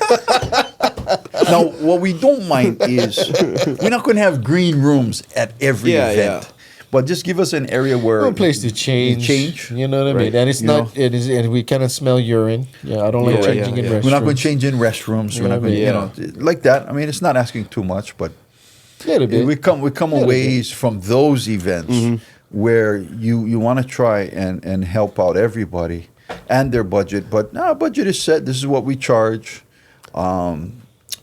Now, what we don't mind is we're not going to have green rooms at every Yeah, event, yeah. but just give us an area where No place to change. You You know what I mean? Right. And it's You not. It is, and we cannot smell urine. Yeah, I don't like Yeah, changing yeah, in yeah. restrooms. We're not going to change in restrooms. We're not going to, Yeah. like that. I mean, it's not asking too much, but Little bit. we come a Little ways from those events where you want to try and help out everybody and their budget. But our budget is set. This is what we charge.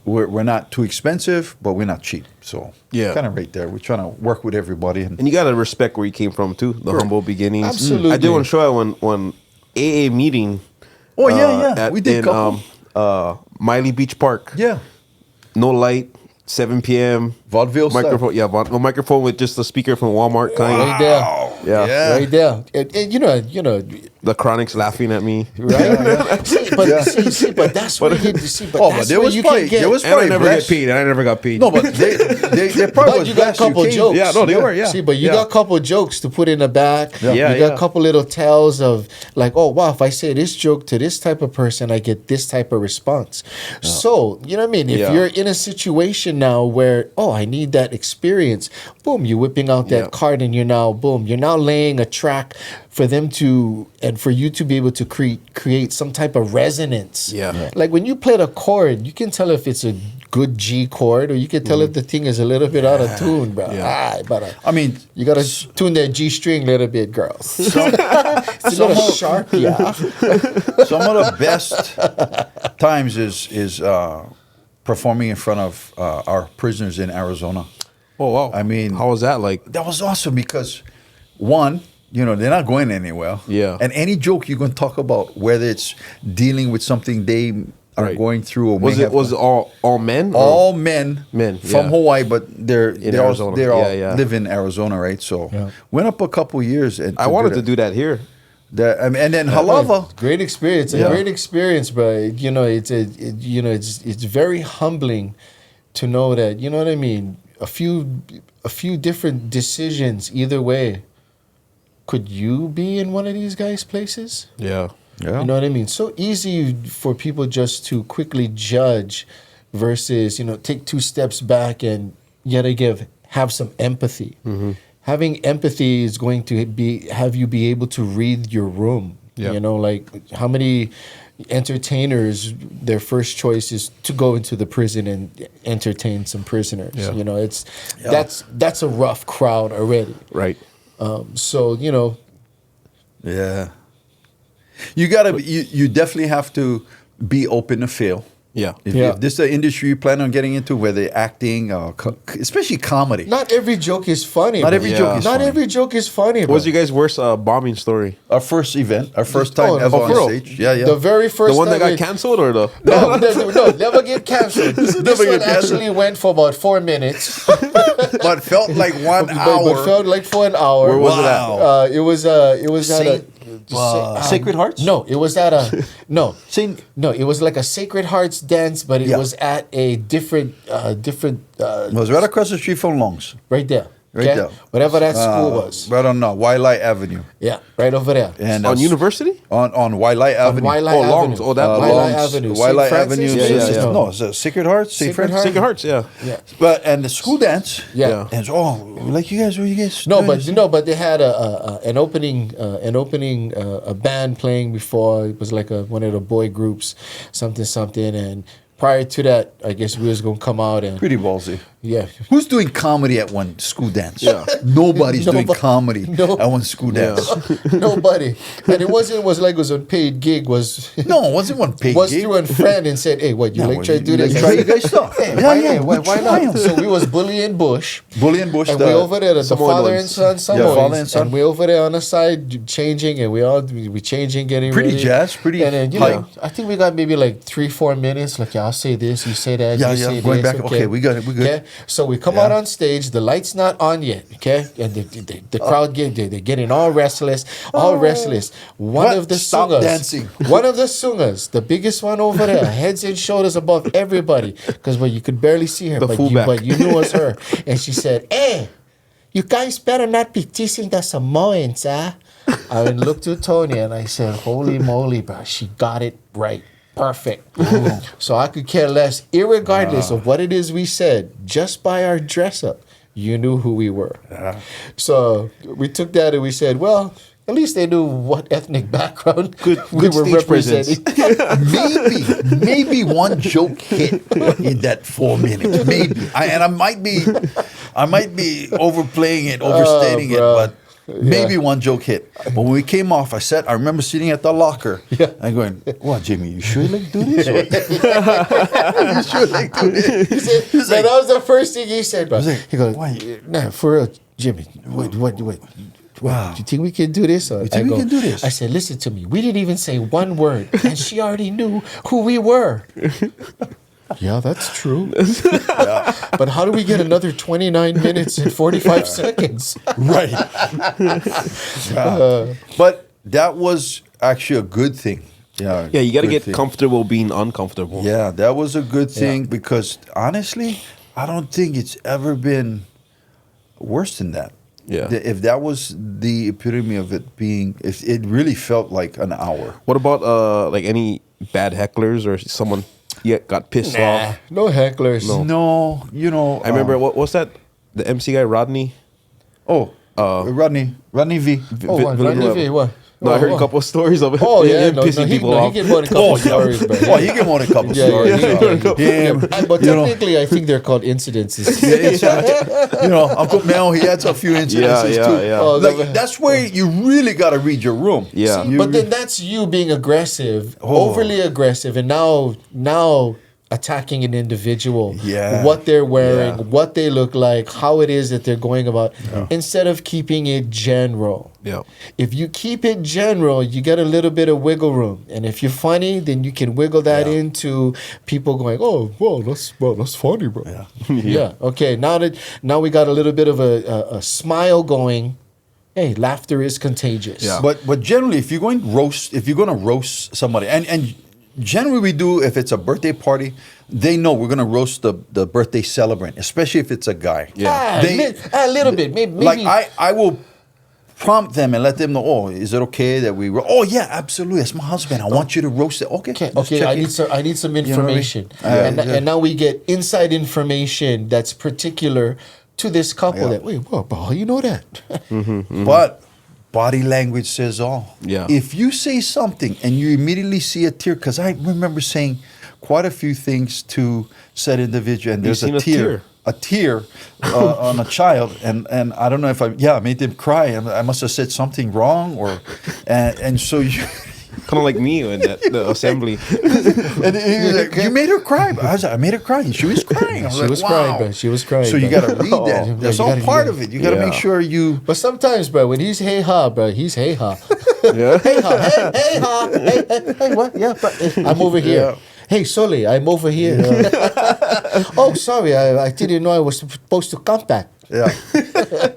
We're not too expensive, but we're not cheap. So Yeah. kind of right there. We're trying to work with everybody. And And you gotta respect where you came from too, the humble beginnings. Absolutely. I did want to show you one AA meeting. Oh, yeah. We did in couple. Miley Beach Park. yeah, No light, 7 p.m. vaudeville style. Microphone, yeah, a microphone with just a speaker from Walmart kind. right there. Yeah. Right there. And you know, The Chronics laughing at me. right? See, but that's what you see. But Oh, that's but there where was you probably can get. there was And I probably never blessed. get paid. And I never got paid. No, but they probably But was you got a blessed you couple came. jokes. Yeah, no, they were, yeah. See, but you Yeah. got a couple jokes to put in the back. Yeah. Yeah, You got yeah. a couple little tells of like, oh wow, if I say this joke to this type of person, I get this type of response. So you know what I mean? If Yeah. you're in a situation now where I need that experience, boom, you're whipping out that Yeah. card, and you're now laying a track for them to and for you to be able to create some type of resonance. Yeah. Yeah. Like when you play the chord, you can tell if it's a good G chord, or you can tell if the thing is a little bit out of tune, bro. Yeah. I mean, you gotta tune that G string a little bit, girls. It's a little sharp, yeah. some of the best times is performing in front of our prisoners in Arizona. Oh wow. I mean, how was that like? That was awesome because, one, they're not going anywhere. Yeah. And any joke you're going to talk about, whether it's dealing with something they are Right. going through, or Was may it have was it all men? or- all men, Men, from yeah. Hawaii, but they're Arizona. they all Yeah, yeah. live in Arizona, right? So went up a couple years, and I wanted to do that here. that. And then Halava. Great experience, Yeah. a great experience, bro. It's very humbling to know that, you know what I mean. A few different decisions either way. Could you be in one of these guys' places? Yeah. Yeah. You know what I mean? So easy for people just to quickly judge versus, take two steps back and yet have some empathy. Mm-hmm. Having empathy is going to have you be able to read your room. Yeah. Like how many entertainers, their first choice is to go into the prison and entertain some prisoners. Yeah. That's a rough crowd already. Right. So, Yeah. You gotta. You definitely have to be open to fail. Yeah. If this is the industry you plan on getting into, whether acting, especially comedy. not every joke is funny. Not bro. every Yeah. joke is Not funny. every joke is funny. What bro. was your guys' worst bombing story? Our first event, our first time Oh, ever for on real? stage. Yeah, yeah. The very first The one that time got canceled or the? No, never get canceled. This Never one get canceled. actually went for about 4 minutes, but felt like 1 hour. but felt like for an hour. Where was it at? Wow. It was at a Sacred Hearts? No, it was at a no. Saint. No, it was like a Sacred Hearts dance, but it Yeah. was at a different It was right across the street from Long's. right there. Right okay? there. Whatever that school was. Right on Waialae Avenue. Yeah, right over there. And On University? on Waialae Avenue. Waialae Oh, Avenue. Longs. Oh, that Waialae Longs. Avenue. Waialae St. Francis? Avenue. Yeah, yeah, yeah. No, it's a Sacred Hearts. St. Sacred Francis. Heart? Sacred Hearts, yeah. Yeah. But and the school dance. Yeah. And like you guys, what you guys? No, doing? but they had an opening a band playing before. It was like one of the boy groups, something, and prior to that, I guess we was gonna come out and Pretty ballsy. Yeah. Who's doing comedy at one school dance? Yeah. Nobody's doing Nobody- comedy no. at one school dance. Nobody. And it was like it was a paid gig. Was No, it wasn't one paid was gig. through a friend and said, "Hey, what you like try to do this?" Try you guys stuff. Hey, Yeah, why we try not? 'em. So we was Bully and Bush. Bully and Bush. And we over there, the Samoan father ones. and son, Yeah, Samoans, father and son. and we over there on the side changing, and we changing, getting Pretty ready. jazz, pretty And then hype. I think we got maybe like 3-4 minutes. Like, yeah, I'll say this, you say that, Yeah, you yeah, say going this. back. Okay, we got it, we good. Okay, so we come Yeah. out on stage. The light's not on yet. Okay, and the crowd they're getting all restless, One What? of the Stop singers, dancing. one of the singers, the biggest one over there, heads and shoulders above everybody, because you could barely see her, The fullback. but you knew it was her. And she said, "Hey, you guys better not be teasing the Samoans, huh?" I looked to Tony and I said, "Holy moly, bro, she got it right. Perfect." So I could care less, irregardless of what it is we said, just by our dress up, you knew who we were. So we took that and we said, well, at least they knew what ethnic background we good were stage presence. representing. maybe one joke hit in that 4 minutes. Maybe. I might be overplaying it, overstating it, bro. but maybe one joke hit. But when we came off, I remember sitting at the locker and going, "What, Jimmy, you sure like do this? Or- you sure like do this?" He said, that was the first thing he said, bro. like, He goes, why? "Nah, for real, Jimmy, what, Wow. do you think we can do this?" Or You think we can do this? I said, "Listen to me. We didn't even say one word, and she already knew who we were." Yeah, that's true. But how do we get another 29 minutes and 45 seconds? Right. But that was actually a good thing. Yeah, Yeah, you got to good get thing. comfortable being uncomfortable. Yeah, that was a good thing because honestly, I don't think it's ever been worse than that. Yeah. If that was the epitome of it being, if it really felt like an hour. What about like any bad hecklers or someone got pissed off? No hecklers. No, I remember what's that? The MC guy Rodney. Rodney V. Oh, what? Rodney V, what? No, I heard a What? couple of stories of it. Oh, yeah. him No, pissing people he off. get more than a couple stories, bro. Oh, he gave more than a couple Yeah, stories. yeah. Him, But technically, I think they're called incidences. Uncle Mel, he had a few incidences Yeah, too. yeah. Oh, Like, that's where you really got to read your room. Yeah. You But then that's you being aggressive, Oh. overly aggressive, and now attacking an individual. Yeah. What they're wearing, Yeah. what they look like, how it is that they're going about, instead of keeping it general. Yeah. If you keep it general, you get a little bit of wiggle room, and if you're funny, then you can wiggle that into people going, "Oh, well, that's funny, bro." Yeah. Okay. Now we got a little bit of a smile going. Hey, laughter is contagious. Yeah. But generally, if you're going to roast somebody, and generally we do if it's a birthday party, they know we're going to roast the birthday celebrant, especially if it's a guy. A little bit, maybe. Like I will prompt them and let them know. Oh, is it okay that we? Oh yeah, absolutely. It's my husband. I want you to roast it. Okay. just Okay, check I it. need some You know what I mean? information, and now we get inside information that's particular to this couple. That wait, what? How you know that? But body language says all. Yeah. If you say something and you immediately see a tear, because I remember saying quite a few things to said individual, and there's seen a a tear on a child, and I don't know if I made them cry, and I must have said something wrong, and so you. Kind of like me in the assembly. And he was like, "You made her cry." I was like, "I made her cry." She was crying. I was She like, was wow. crying, bro. She was crying. So you bro. got to read that. Yeah, That's you all gotta- part of it. You got to make Yeah. sure you. But sometimes, bro, when he's hey ha, bro, he's hey ha. Yeah. Hey ha, hey ha, hey what? Yeah, but I'm over here. Yeah. Hey, Soli, I'm over here. Oh, sorry, I didn't know I was supposed to come back. Yeah.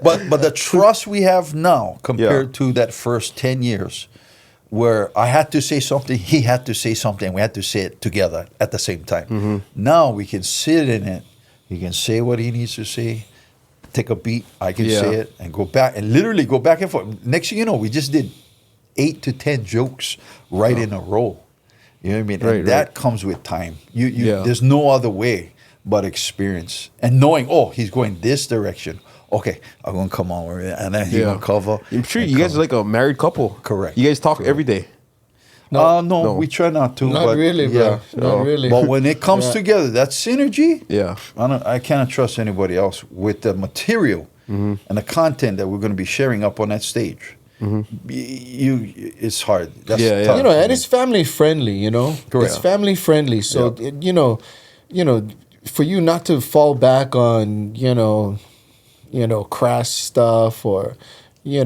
but the trust we have now compared to that first 10 years where I had to say something, he had to say something, we had to say it together at the same time. Now we can sit in it. He can say what he needs to say, take a beat, I can say it, and go back, and literally go back and forth. Next thing you know, we just did 8 to 10 jokes right in a row. You know what I mean? Right, and that comes with time. Yeah. There's no other way but experience. And knowing, oh, he's going this direction. Okay, I'm going to come on with it. And then he's going to cover. I'm sure and you guys cover. are like a married couple. Correct. You guys talk every day. No, we try not to. Not but really, bro. Not really. But when it comes together, that synergy. Yeah. I cannot trust anybody else with the material and the content that we're going to be sharing up on that stage. It's hard. That's tough. And it's family friendly. Correct. It's family friendly. So for you not to fall back on crass stuff or a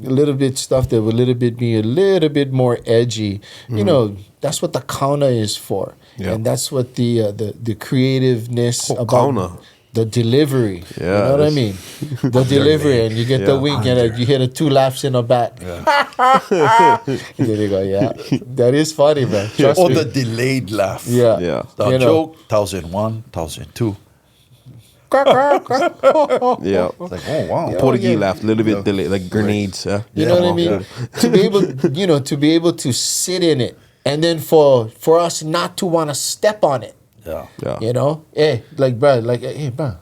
little bit stuff that would be a little bit more edgy. That's what the kauna is for, and that's what the creativeness about. Kauna. The delivery, Yeah, you know what I mean? The delivery, and you get the wink, and you hear the 2 laughs in the back. And then you go, that is funny, man. Trust me. The delayed laugh. Yeah. The joke, 1001, 1002. Yeah. It's like, oh, wow. Portuguese laugh, a little bit delayed, like grenades. You know what I mean? To be able to sit in it, and then for us not to want to step on it. Yeah. Hey, bro, hey, bro.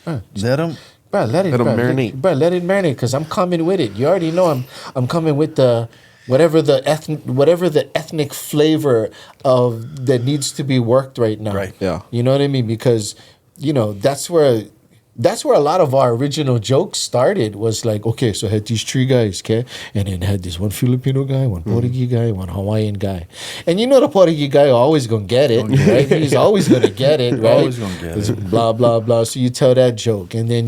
Let them. Bro, let it marinate. Bro, let it marinate, because I'm coming with it. You already know I'm coming with the whatever the ethnic flavor of that needs to be worked right now. Right. Yeah. You know what I mean? Because that's where a lot of our original jokes started, was like, okay, so I had these 3 guys, okay? And then I had this one Filipino guy, one Portuguese guy, one Hawaiian guy. And the Portuguese guy always going to get it, right? He's always going to get it, right? Always going to get it. Blah, blah, blah. So you tell that joke. And then,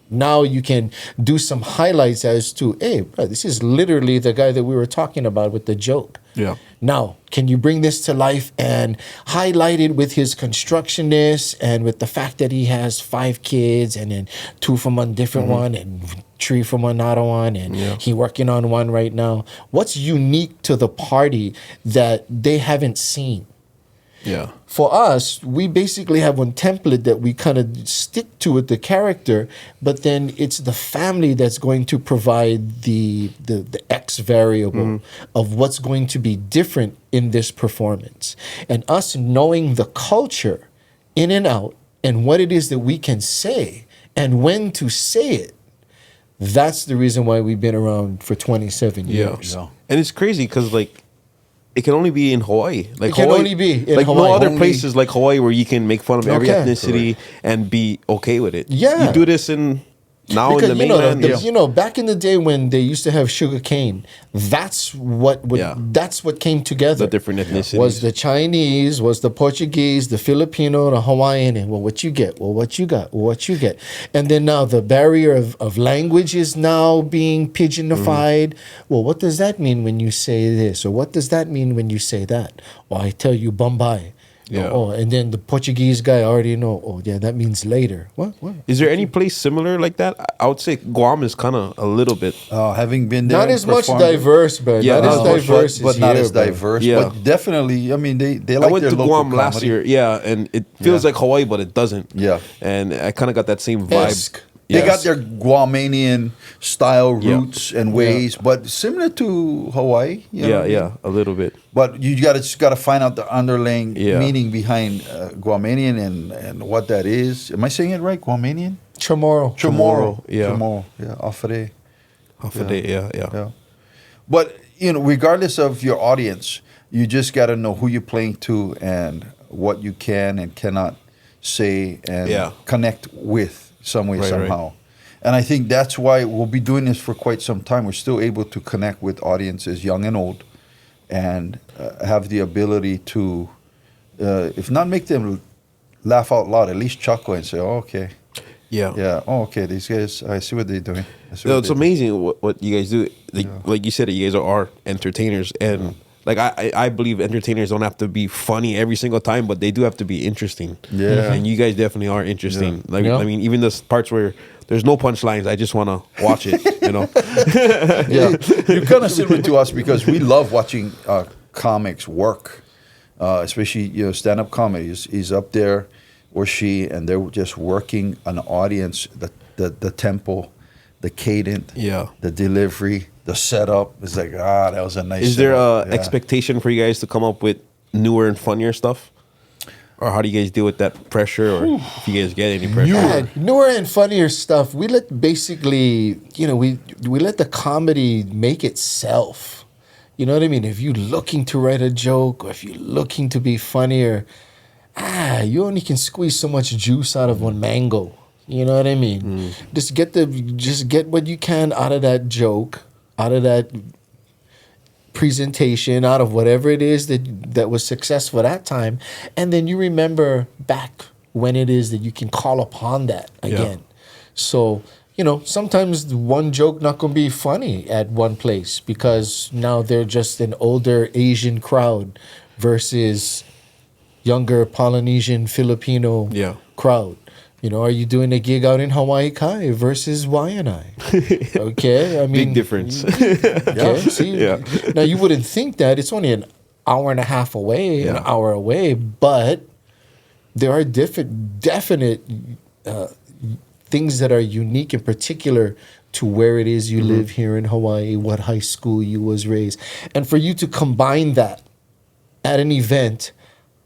now you can do some highlights as to, hey, bro, this is literally the guy that we were talking about with the joke. Yeah. Now, can you bring this to life and highlight it with his constructionness and with the fact that he has 5 kids, and then 2 from one different one and 3 from another one, and he working on one right now? What's unique to the party that they haven't seen? Yeah. For us, we basically have one template that we kind of stick to with the character, but then it's the family that's going to provide the X variable of what's going to be different in this performance. And us knowing the culture in and out, and what it is that we can say and when to say it, that's the reason why we've been around for 27 years. Yeah. And it's crazy because, it can only be in Hawaii. It can only be in Hawaii. No other Only. places like Hawaii where you can make fun of every Okay. ethnicity and be okay with it. Yeah. You do this in the Because mainland. back in the day when they used to have sugar cane, that's what came together. The different ethnicities. Was the Chinese, was the Portuguese, the Filipino, the Hawaiian, and what you get, what you got, what you get. And then now the barrier of language is now being pigeonified. Well, what does that mean when you say this? Or what does that mean when you say that? Well, I tell you Bombay. Yeah. Oh, and then the Portuguese guy already know. Oh, yeah, that means later. What? Is there any place similar like that? I would say Guam is kind of a little bit. Having been there, Not as much diverse, but Yeah, not as not as diverse, but as not here, as bro. diverse. Yeah. But definitely, I mean, they I like went their to local Guam last comedy. year, yeah, and it feels like Hawaii, but it doesn't. Yeah. And I kind of got that same vibe. Esque. They Yes. got their Guamanian style Yeah. roots and ways, but similar to Hawaii. You know? Yeah, a little bit. But you just gotta find out the underlying Yeah. meaning behind Guamanian and what that is. Am I saying it right? Guamanian? Chamorro. Chamorro. Yeah. Chamorro. Yeah. Afare. Half a day, yeah. Yeah. But regardless of your audience, you just gotta know who you're playing to and what you can and cannot say and connect with some way, somehow. Right. And I think that's why we'll be doing this for quite some time. We're still able to connect with audiences, young and old, and have the ability to, if not make them laugh out loud, at least chuckle and say, oh, okay. Yeah. Oh, okay. These guys, I see what they're doing. No, it's amazing what you guys do. Like you said, you guys are entertainers, and I believe entertainers don't have to be funny every single time, but they do have to be interesting. Yeah. And you guys definitely are interesting. Yeah. I mean, even the parts where there's no punchlines, I just want to watch it. Yeah, you're kind of similar to us because we love watching comics work, especially stand-up comedy is up there, or she, and they're just working an audience, the tempo, the cadence, the delivery, the setup. It's like, that was a nice. Is there setup. a expectation for you guys to come up with newer and funnier stuff? Or how do you guys deal with that pressure, or if you guys get any pressure? Yeah, newer and funnier stuff. We let basically, we let the comedy make itself. You know what I mean? If you're looking to write a joke or if you're looking to be funnier, you only can squeeze so much juice out of one mango. You know what I mean? Just get what you can out of that joke, out of that presentation, out of whatever it is that was successful that time, and then you remember back when it is that you can call upon that again. So, sometimes one joke not gonna be funny at one place because now they're just an older Asian crowd versus younger Polynesian Filipino crowd. Are you doing a gig out in Hawaii Kai versus Waianae? Okay, I mean, big difference. Now you wouldn't think that it's only an hour and a half away, an hour away, but there are definite things that are unique in particular to where it is you live here in Hawaii, what high school you was raised, and for you to combine that at an event.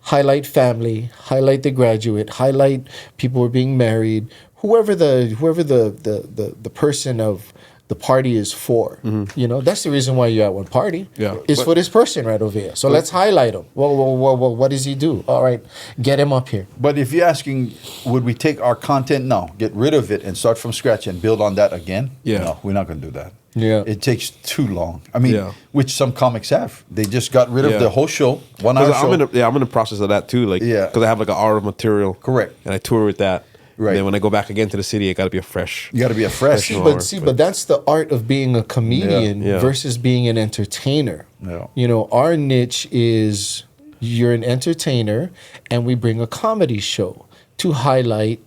Highlight family, highlight the graduate, highlight people who are being married, whoever the person of the party is for. That's the reason why you're at one party. It's for this person right over here. So let's highlight him. Well, what does he do? All right, get him up here. But if you're asking, would we take our content? No, get rid of it and start from scratch and build on that again? No, we're not going to do that. It takes too long. I mean, which some comics have. They just got rid of the whole show, 1 hour show. I'm in the process of that too. Because I have like an hour of material. Correct. And I tour with that. Right. And then when I go back again to the city, it got to be You got to be a fresh. But that's the art of being a comedian versus being an entertainer. Our niche is you're an entertainer, and we bring a comedy show to highlight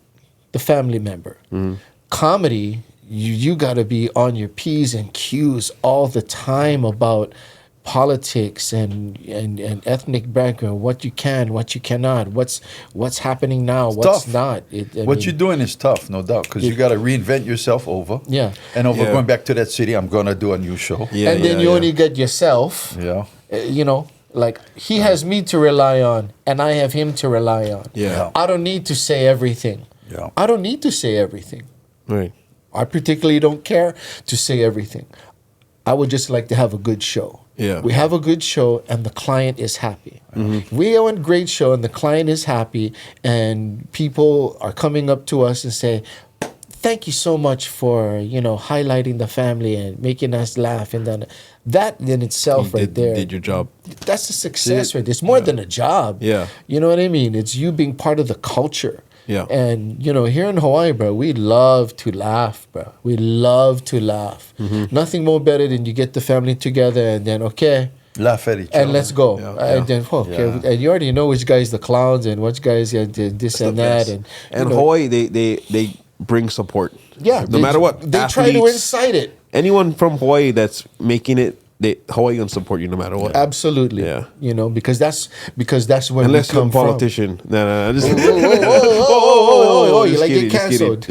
the family member. Comedy. You got to be on your P's and Q's all the time about politics and ethnic background, what you can, what you cannot, what's happening now, what's not. What you're doing is tough, no doubt, because you got to reinvent yourself over. And going back to that city, I'm going to do a new show. And then you only get yourself. Like he has me to rely on, and I have him to rely on. I don't need to say everything. I don't need to say everything. Right. I particularly don't care to say everything. I would just like to have a good show. We have a good show and the client is happy. We have a great show and the client is happy and people are coming up to us and say, thank you so much for, highlighting the family and making us laugh. And then that in itself there. Did your job. That's a success rate. It's more than a job. You know what I mean? It's you being part of the culture. And, here in Hawaii, bro, we love to laugh, bro. We love to laugh. Nothing more better than you get the family together and then, laugh at each other. And let's go. And then, and you already know which guys the clowns and which guys did this and that. And Hawaii, they bring support. No matter what. They athletes, try to incite it. Anyone from Hawaii that's making it, Hawaii gonna support you no matter what. Absolutely. Because that's where unless we come you're a politician. From. No. You like get canceled.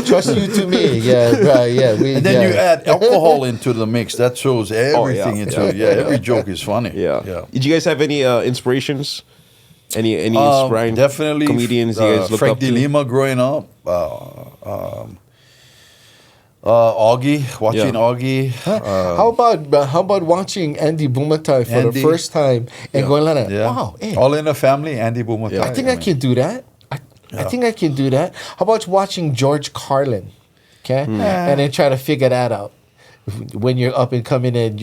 Trust you to me. And then you add alcohol into the mix. That shows everything into it. Every joke is funny. Did you guys have any inspirations? Any inspiring definitely comedians you guys look Frank up to? De Lima growing up. Augie, watching Augie. How about watching Andy Bumatai for the first time and going like that? Wow, All in the Family, Andy Bumatai. I think I can do that. I think I can do that. How about watching George Carlin? And then try to figure that out. When you're up and coming and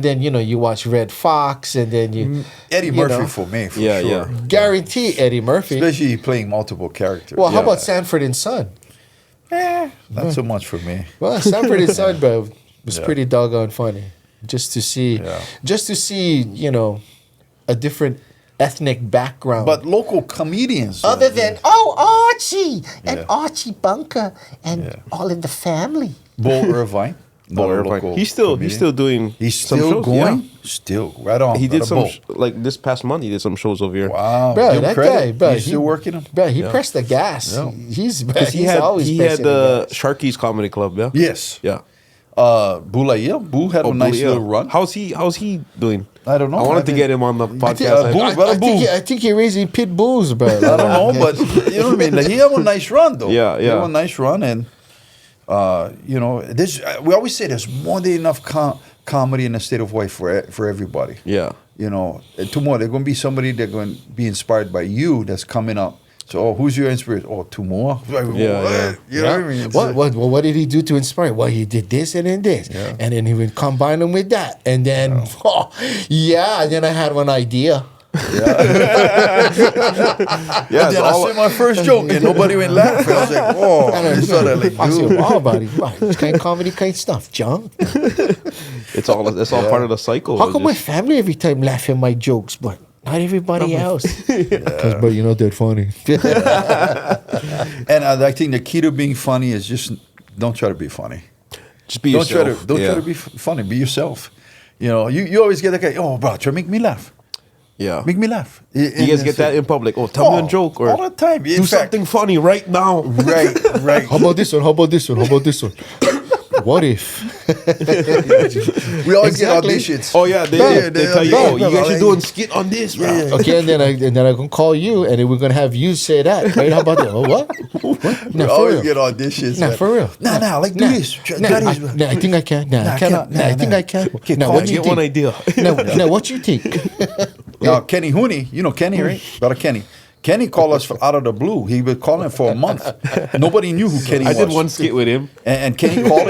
then you watch Red Fox and then you Eddie Murphy for me for sure. Guarantee Eddie Murphy, especially playing multiple characters. Well, how about Sanford and Son? Not so much for me. Well, Sanford and Son, bro, was pretty doggone funny. Just to see, a different ethnic background. But local comedians. Other than Archie and Archie Bunker and All in the Family. Bull Irvine. He's still doing. He's still going. Yeah. Still right on. He did some like this past month. He did some shows over here. Wow, bro, that guy, bro, he's still working him. Bro, he pressed the gas. Yeah. He had the Sharky's Comedy Club. Yeah. Yes. Yeah. Bulaia. Boo had a nice little run. How's he doing? I don't know. I wanted to get him on the podcast. I think he's raising pit bulls, bro. I don't know, but you know what I mean. Like, he had a nice run, though. Yeah. He had a nice run, and we always say there's more than enough comedy in a state of Hawaii for everybody. Yeah. You know, tomorrow there's going to be somebody that's going to be inspired by you that's coming up. So, who's your inspiration? Oh, Tumua. Yeah. You know what I mean? What did he do to inspire? Well, he did this and then this, and then he would combine them with that, and then and then I had one idea. Yeah, then I said my first joke and nobody went laughing. I was like, oh, it's sort of like, I said, wow, buddy, it's kind of comedy kind of stuff, John. It's all part of the cycle. How come my family every time laugh at my jokes, but not everybody else? But you're not that funny. And I think the key to being funny is just don't try to be funny. Just be Don't yourself. try to be funny. Be yourself. You know, you always get that guy. Oh, bro, try to make me laugh. Yeah. Make me laugh. You guys get that in public. Oh, tell me a joke or all the time. do something funny right now. Right. How about this one? How about this one? How about this one? What if? We always get auditions. Oh yeah, they tell you, oh, you guys are doing skit on this, right? Okay, and then I can call you, and then we're gonna have you say that, right? How about that? Oh, what? We always get auditions. Nah, for real. Nah, like do this. I think I can. Nah, I cannot. Nah, I think I can. Okay, Now, call what me. do you Get one think? idea. Now, what you think? Now, Kenny Hooney, you know Kenny, right? Brother Kenny. Kenny called us out of the blue. He was calling for a month. Nobody knew who Kenny was. I did one skit with him. And Kenny called.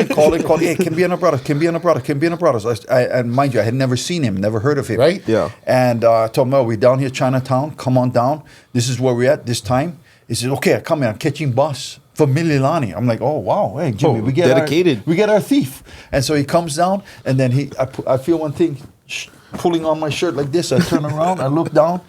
Hey, can be on a Braddahs. And mind you, I had never seen him, never heard of him. Right? Yeah. And I told him, well, we're down here, Chinatown. Come on down. This is where we're at this time. He said, okay, I come in. I'm catching bus for Mililani. I'm like, oh, wow. Hey, Jimmy, we get dedicated. we get our thief. And so he comes down, and then I feel one thing pulling on my shirt like this. I turn around, I look down.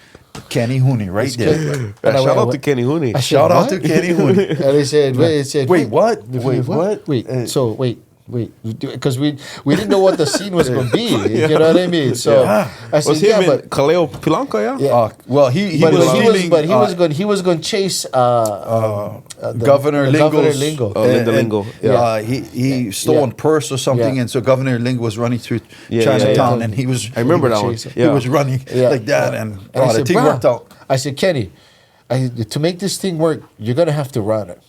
Kenny Hooney right there. Shout out to Kenny Hooney. Shout out to Kenny Hooney. And they said, Wait, what? Wait, what? Wait, so wait, because we didn't know what the scene was going to be. You know what I mean? So I said, Was him and Kaleo Pilanka, yeah? Well, he was going to chase Governor Lingo. Linda Lingo. Yeah. He stole a purse or something, Yeah. and so Governor Lingo was running through Yeah, Chinatown, yeah. and he was. I remember that one. chase him. He Yeah. was running like that, and I the said, team "Bro," worked out. I said, Kenny, to make this thing work, you're gonna have to run it.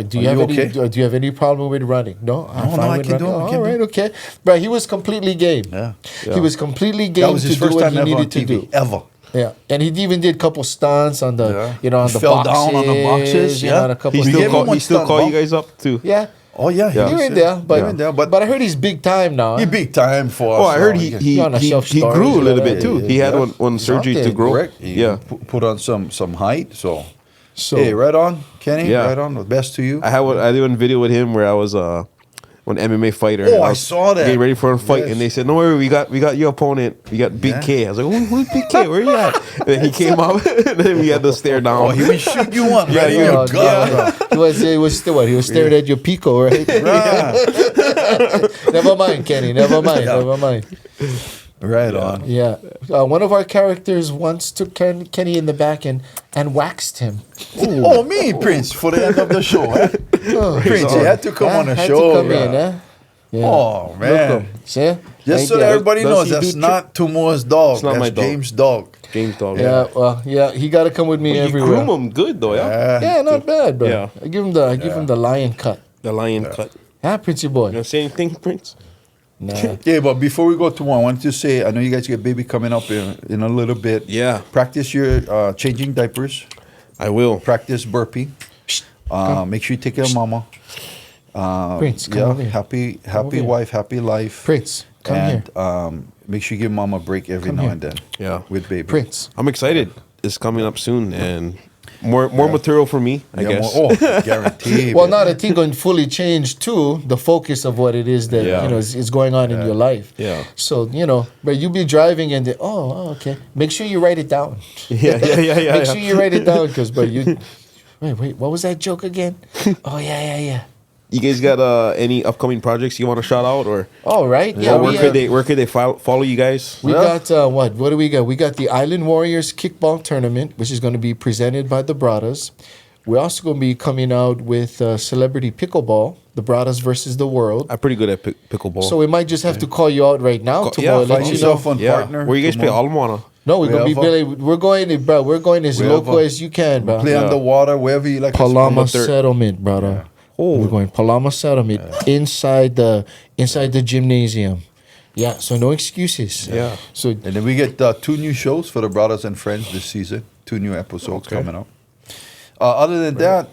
Do you have you any? okay? Do you have any problem with running? No, I'm No, fine I with can do running. it, I can All do right, it. okay. But he was completely game. Yeah. He was completely game That was his to do first what time he ever on needed to TV, do. ever. Yeah, and he even did a couple stunts on the, on He the fell boxes. down on the boxes, you know, yeah. on a couple. He We gave him one still stunt call you bump. guys up too. Yeah, Oh yeah, Yeah. he was went there, but he went there, but I heard he's big time now. he big time for us. Oh, I heard now. he on a grew self-storage, a little bit yeah, too. yeah, He had yeah. one surgery there, to grow. correct. He Yeah. put on some height. So So hey, right on, Kenny. Yeah. Right on. The best to you. I did one video with him where I was one MMA fighter. Oh, and I was saw that. Getting ready for a fight, Yes. and they said, "No worry, we got your opponent. We got Big Yeah. K." I was like, "Who's Big K? Where you at?" And then he came out, and then we had to stare down. Oh, he would shoot you one. Yeah, right in yeah. your gut. he was still what? He was staring at your pico, right? Never mind, Kenny. Never mind. Never mind. Right on. Yeah, one of our characters once took Kenny in the back and waxed him. Oh, me, Prince, for the end of the show. Eh? Prince, you had to come on the Had show. to come bro. in, eh? Yeah. Oh, man. See? Just so that everybody Does knows, he that's do not Tumua's dog. It's not that's my dog. James' dog. James dog. Yeah, well, yeah, he got to come with me You everywhere. groom him good though, yeah. Yeah, not bad, bro. Yeah. I give him the lion cut. The lion cut. Ah, Princey boy. You know, same thing, Prince. Nah. Yeah, but before we go to one, I wanted to say, I know you guys get baby coming up in a little bit. Yeah. Practice your changing diapers. I will. Practice burpee. Make sure you take care of mama. Prince, come over here. Happy over here. wife, happy life. Prince, come and, here. make sure you give mama a break every Come now here. and then. Yeah. With baby. Prince. I'm excited. It's coming up soon, and more material for me, I guess. Guaranteed. Well, now that thing going to fully change too, the focus of what it is that Yeah. is going on in your life. Yeah. So but you be driving and okay. Make sure you write it down. Yeah. Make sure you write it down but you. Wait. What was that joke again? Oh yeah. You guys got any upcoming projects you want to shout out, or All right. Yeah. where could they follow you guys? We got what? What do we got? We got the Island Warriors Kickball Tournament, which is going to be presented by the Braddahs. We're also going to be coming out with Celebrity Pickleball, the Braddahs versus the world. I'm pretty good at pickleball. So we might just have to call you out right now tomorrow. Find yourself one yeah. partner. Where you guys play tomorrow. Almoana? No, we're gonna be Wherever. Billy. We're going as Wherever. local as you can, bro. Play underwater, wherever you like. Palama third. Settlement, brother. Oh. We're going Palama Settlement inside the gymnasium. Yeah, so no excuses. Yeah. So And then we get 2 new shows for the Braddahs and Friends this season. 2 new episodes coming up. Other than that,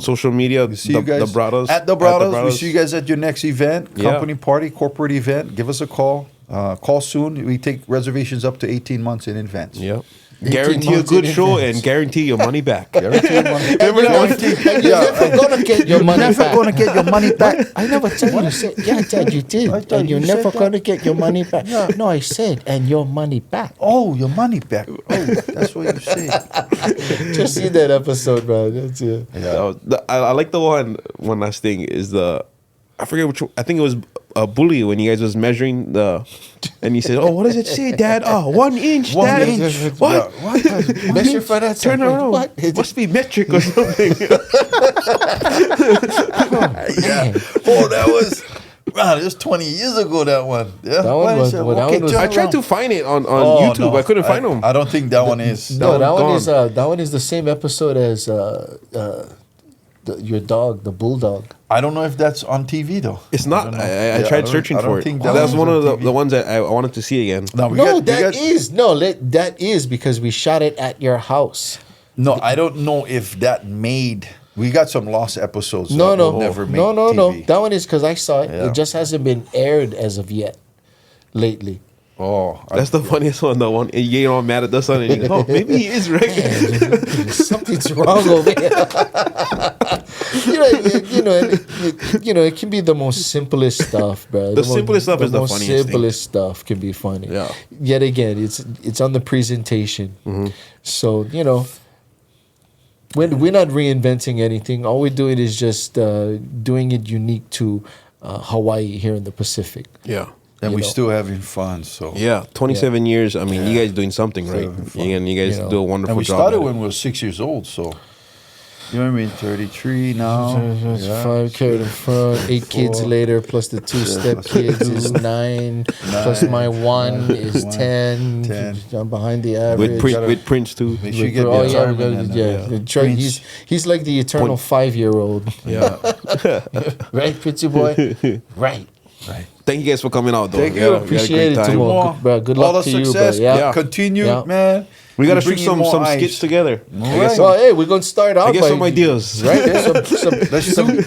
Social media, we see you guys the Braddahs. at the Braddahs. We see you guys at your next event, Yeah. company party, corporate event. Give us a call. Call soon. We take reservations up to 18 months in advance. Yeah. Guarantee a months good in show advance. and guarantee your money back. Guarantee your money. and you're never gonna get your money Never back. gonna get your money back. I never told you. Said, yeah, Dad, you did. I thought And you're you never said that. gonna get your money back. No, I said, and your money back. Oh, your money back. Oh, that's what you said. Just see that episode, bro. That's it. I like the one last thing is I forget which. I think it was a bully when you guys was measuring and he said, "Oh, what does it say, Dad? Oh, 1 inch, 1 Dad. inch. What? Yeah, what? Measure for that. Turn around. What? Must be metric or something." Oh, that was. Wow, it was 20 years ago, that one. Yeah. That one was- well, that one was- I tried to find it on Oh, YouTube. no. I couldn't find them. I don't think that one is. No, that one is gone. that one is the same episode as your dog, the bulldog. I don't know if that's on TV though. It's not. don't know. I Yeah, tried don't- searching I don't for it. think that That's one's one on of TV. the ones that I wanted to see again. No, we No, got- we that got- is that is because we shot it at your house. No, I don't know if that made. We got some lost episodes. No, that no, will never make no. TV. That one is because I saw it. Yeah. It just hasn't been aired as of yet, lately. Oh, That's the funniest one. The one and you get all mad at the son and you go, "Oh, maybe he is right." Something's wrong over here. It can be the most simplest stuff, bro. The simplest stuff is the most funniest thing. simplest stuff can be funny. Yeah. Yet again, it's on the presentation. So we're not reinventing anything. All we're doing is just doing it unique to Hawaii here in the Pacific. Yeah. and you we know. still having fun. So Yeah, 27 years. I mean, you guys doing something right. having fun. And you guys You know. do a wonderful and we job. started at it. when we were 6 years old. So you know what I mean? 33 now. Yeah. 5 carried in front, 8 kids later, plus the 2 step kids is 9, plus my 1 is 10. 10. I'm behind the average. with Prince too. Make sure you get Oh, yeah, we retirement. gotta- and, yeah. Try- Prince. he's like the eternal 5-year-old. Yeah. Right, Pretty Boy? Right. Right. Thank you guys for coming out, though. Thank We you. had a- we had a Appreciate it, great time. Tumua. More. Bro, good All luck the to you, success. bro. Yeah. Continue, Yeah. man. We gotta We're shoot bringing some more ice. skits together. Right. Well, hey, we're gonna start out I get by some ideas. right.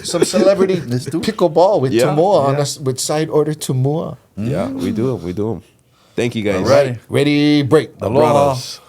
some celebrity Let's do it. pickleball with Yeah. Tumua on Yeah. us with side order Tumua. Yeah, we do them. Thank you guys. All right. Ready, break. Aloha. Braddahs.